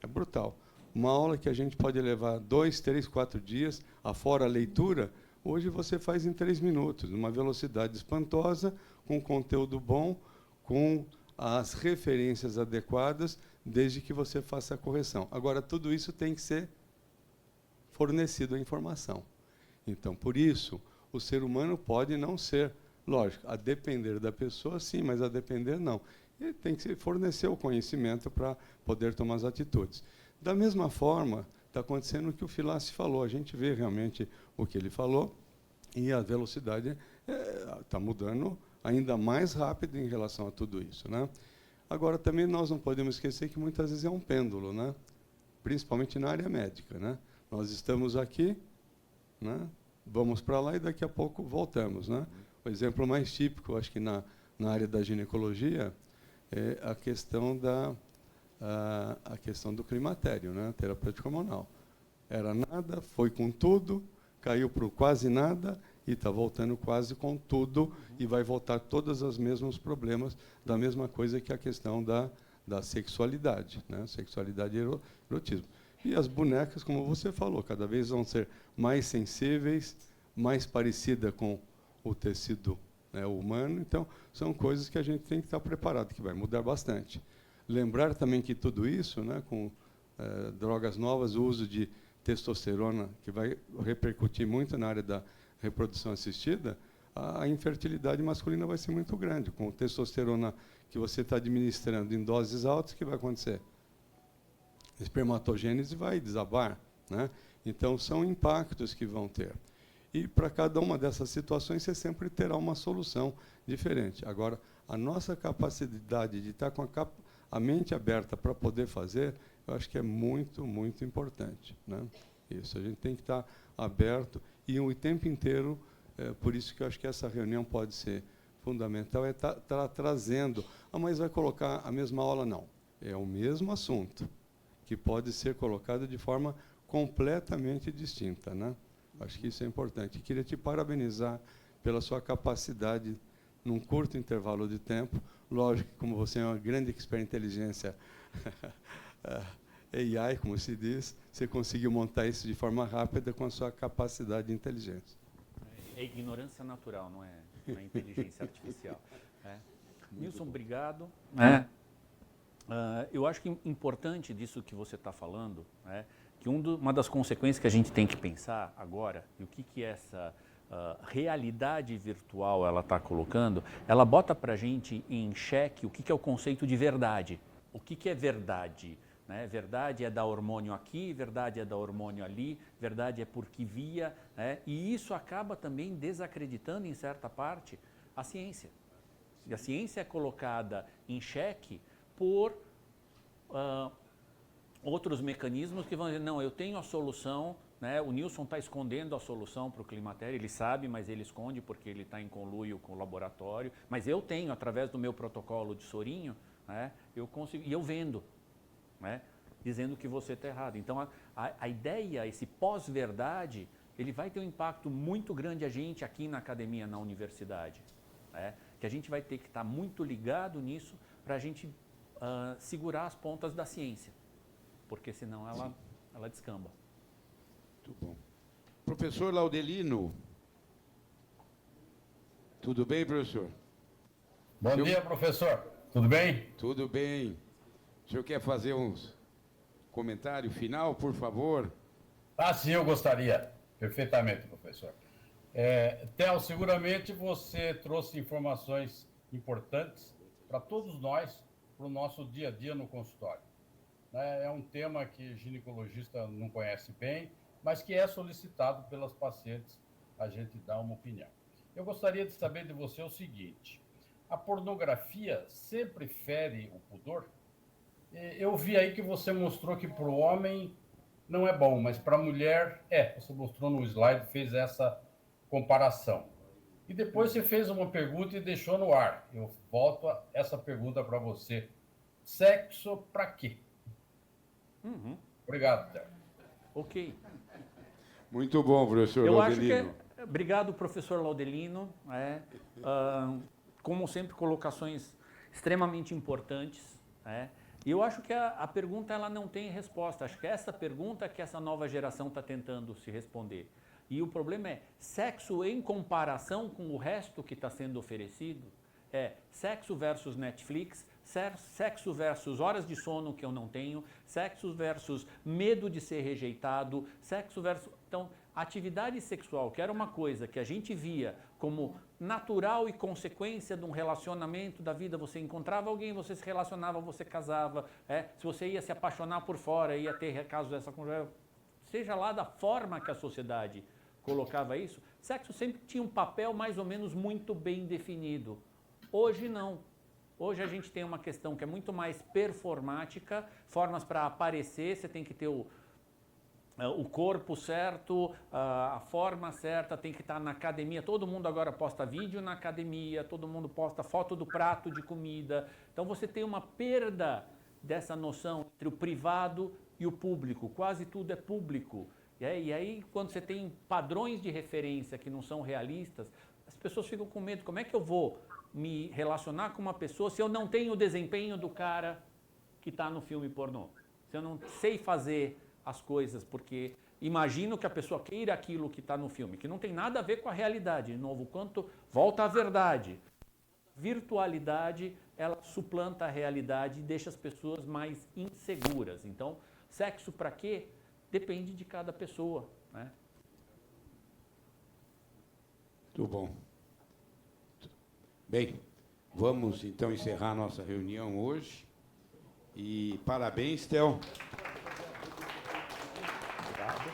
é brutal. Uma aula que a gente pode levar 2, 3, 4 dias, afora a leitura, hoje você faz em 3 minutos, numa velocidade espantosa, com conteúdo bom, com as referências adequadas, desde que você faça a correção. Agora, tudo isso tem que ser fornecido a informação. Então, por isso, o ser humano pode não ser, lógico, a depender da pessoa, sim, mas a depender, não. Ele tem que fornecer o conhecimento para poder tomar as atitudes. Da mesma forma, está acontecendo o que o Filassi falou. A gente vê realmente o que ele falou e a velocidade está mudando ainda mais rápido em relação a tudo isso. Né? Agora, também nós não podemos esquecer que muitas vezes é um pêndulo, né? Principalmente na área médica. Né? Nós estamos aqui, né? Vamos para lá e daqui a pouco voltamos. Né? O exemplo mais típico, acho que na área da ginecologia, é a questão do climatério, né? Terapêutico hormonal. Era nada, foi com tudo, caiu para o quase nada e está voltando quase com tudo e vai voltar todos os mesmos problemas, da mesma coisa que a questão da sexualidade, né? Sexualidade e erotismo. E as bonecas, como você falou, cada vez vão ser mais sensíveis, mais parecidas com o tecido, né, humano. Então, são coisas que a gente tem que estar preparado, que vai mudar bastante. Lembrar também que tudo isso, né, com drogas novas, o uso de testosterona, que vai repercutir muito na área da reprodução assistida, a infertilidade masculina vai ser muito grande. Com testosterona que você está administrando em doses altas, o que vai acontecer? A espermatogênese vai desabar. Né? Então, são impactos que vão ter. E, para cada uma dessas situações, você sempre terá uma solução diferente. Agora, a nossa capacidade de estar com a mente aberta para poder fazer, eu acho que é muito, muito importante. Né? Isso, a gente tem que estar aberto e o tempo inteiro, por isso que eu acho que essa reunião pode ser fundamental, é estar trazendo, mas vai colocar a mesma aula? Não. É o mesmo assunto, que pode ser colocado de forma completamente distinta. Né? Acho que isso é importante. Queria te parabenizar pela sua capacidade, num curto intervalo de tempo. Lógico que, como você é uma grande expert em inteligência AI, como se diz, você conseguiu montar isso de forma rápida com a sua capacidade de inteligência. É ignorância natural, não é inteligência artificial. Nilson, obrigado. Eu acho que importante disso que você está falando, que uma das consequências que a gente tem que pensar agora, e o que essa realidade virtual ela está colocando, ela bota para a gente em xeque o que é o conceito de verdade. O que é verdade? Né? Verdade é dar hormônio aqui, verdade é dar hormônio ali, verdade é porque via, né? E isso acaba também desacreditando, em certa parte, a ciência. E a ciência é colocada em xeque por outros mecanismos que vão dizer, não, eu tenho a solução, né? O Nilson está escondendo a solução para o climatério, ele sabe, mas ele esconde porque ele está em conluio com o laboratório, mas eu tenho, através do meu protocolo de sorinho, né? Eu consigo, e eu vendo, né? Dizendo que você está errado. Então, a ideia, esse pós-verdade, ele vai ter um impacto muito grande a gente aqui na academia, na universidade, né? Que a gente vai ter que estar muito ligado nisso para a gente segurar as pontas da ciência, porque senão ela descamba. Muito bom. Professor Laudelino. Tudo bem, professor? Bom dia, professor. Tudo bem? Tudo bem. O senhor quer fazer uns comentário final, por favor. Ah, sim, eu gostaria. Perfeitamente, professor. Theo, seguramente você trouxe informações importantes para todos nós, para o nosso dia a dia no consultório. É um tema que o ginecologista não conhece bem, mas que é solicitado pelas pacientes, a gente dá uma opinião. Eu gostaria de saber de você o seguinte: a pornografia sempre fere o pudor? Eu vi aí que você mostrou que para o homem não é bom, mas para a mulher Você mostrou no slide, fez essa comparação. E depois você fez uma pergunta e deixou no ar. Eu volto a essa pergunta para você. Sexo para quê? Obrigado, Theo. Ok. Muito bom, professor Laudelino. Obrigado, professor Laudelino. Como sempre, colocações extremamente importantes. E eu acho que a pergunta ela não tem resposta. Acho que essa pergunta que essa nova geração está tentando se responder. E o problema é sexo em comparação com o resto que está sendo oferecido. Sexo versus Netflix, sexo versus horas de sono que eu não tenho, sexo versus medo de ser rejeitado, sexo versus... Então, atividade sexual, que era uma coisa que a gente via como natural e consequência de um relacionamento da vida, você encontrava alguém, você se relacionava, você casava, se você ia se apaixonar por fora, ia ter casos dessa conversa, seja lá da forma que a sociedade colocava isso, sexo sempre tinha um papel mais ou menos muito bem definido. Hoje não. Hoje a gente tem uma questão que é muito mais performática, formas para aparecer, você tem que ter o corpo certo, a forma certa, tem que estar na academia. Todo mundo agora posta vídeo na academia, todo mundo posta foto do prato de comida. Então você tem uma perda dessa noção entre o privado e o público. Quase tudo é público. E aí, quando você tem padrões de referência que não são realistas, as pessoas ficam com medo. Como é que eu vou me relacionar com uma pessoa se eu não tenho o desempenho do cara que está no filme pornô? Se eu não sei fazer as coisas, porque imagino que a pessoa queira aquilo que está no filme, que não tem nada a ver com a realidade. De novo, quanto volta à verdade. Virtualidade, ela suplanta a realidade e deixa as pessoas mais inseguras. Então, sexo para quê? Depende de cada pessoa, né? Muito bom. Bem, vamos então encerrar nossa reunião hoje. E parabéns, Theo. Obrigado.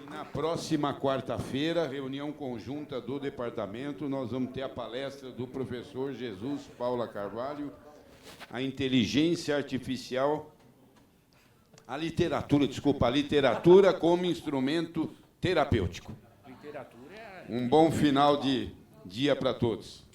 E na próxima quarta-feira, reunião conjunta do departamento, nós vamos ter a palestra do professor Jesus Paula Carvalho, a inteligência artificial, a literatura como instrumento terapêutico. Um bom final de dia para todos.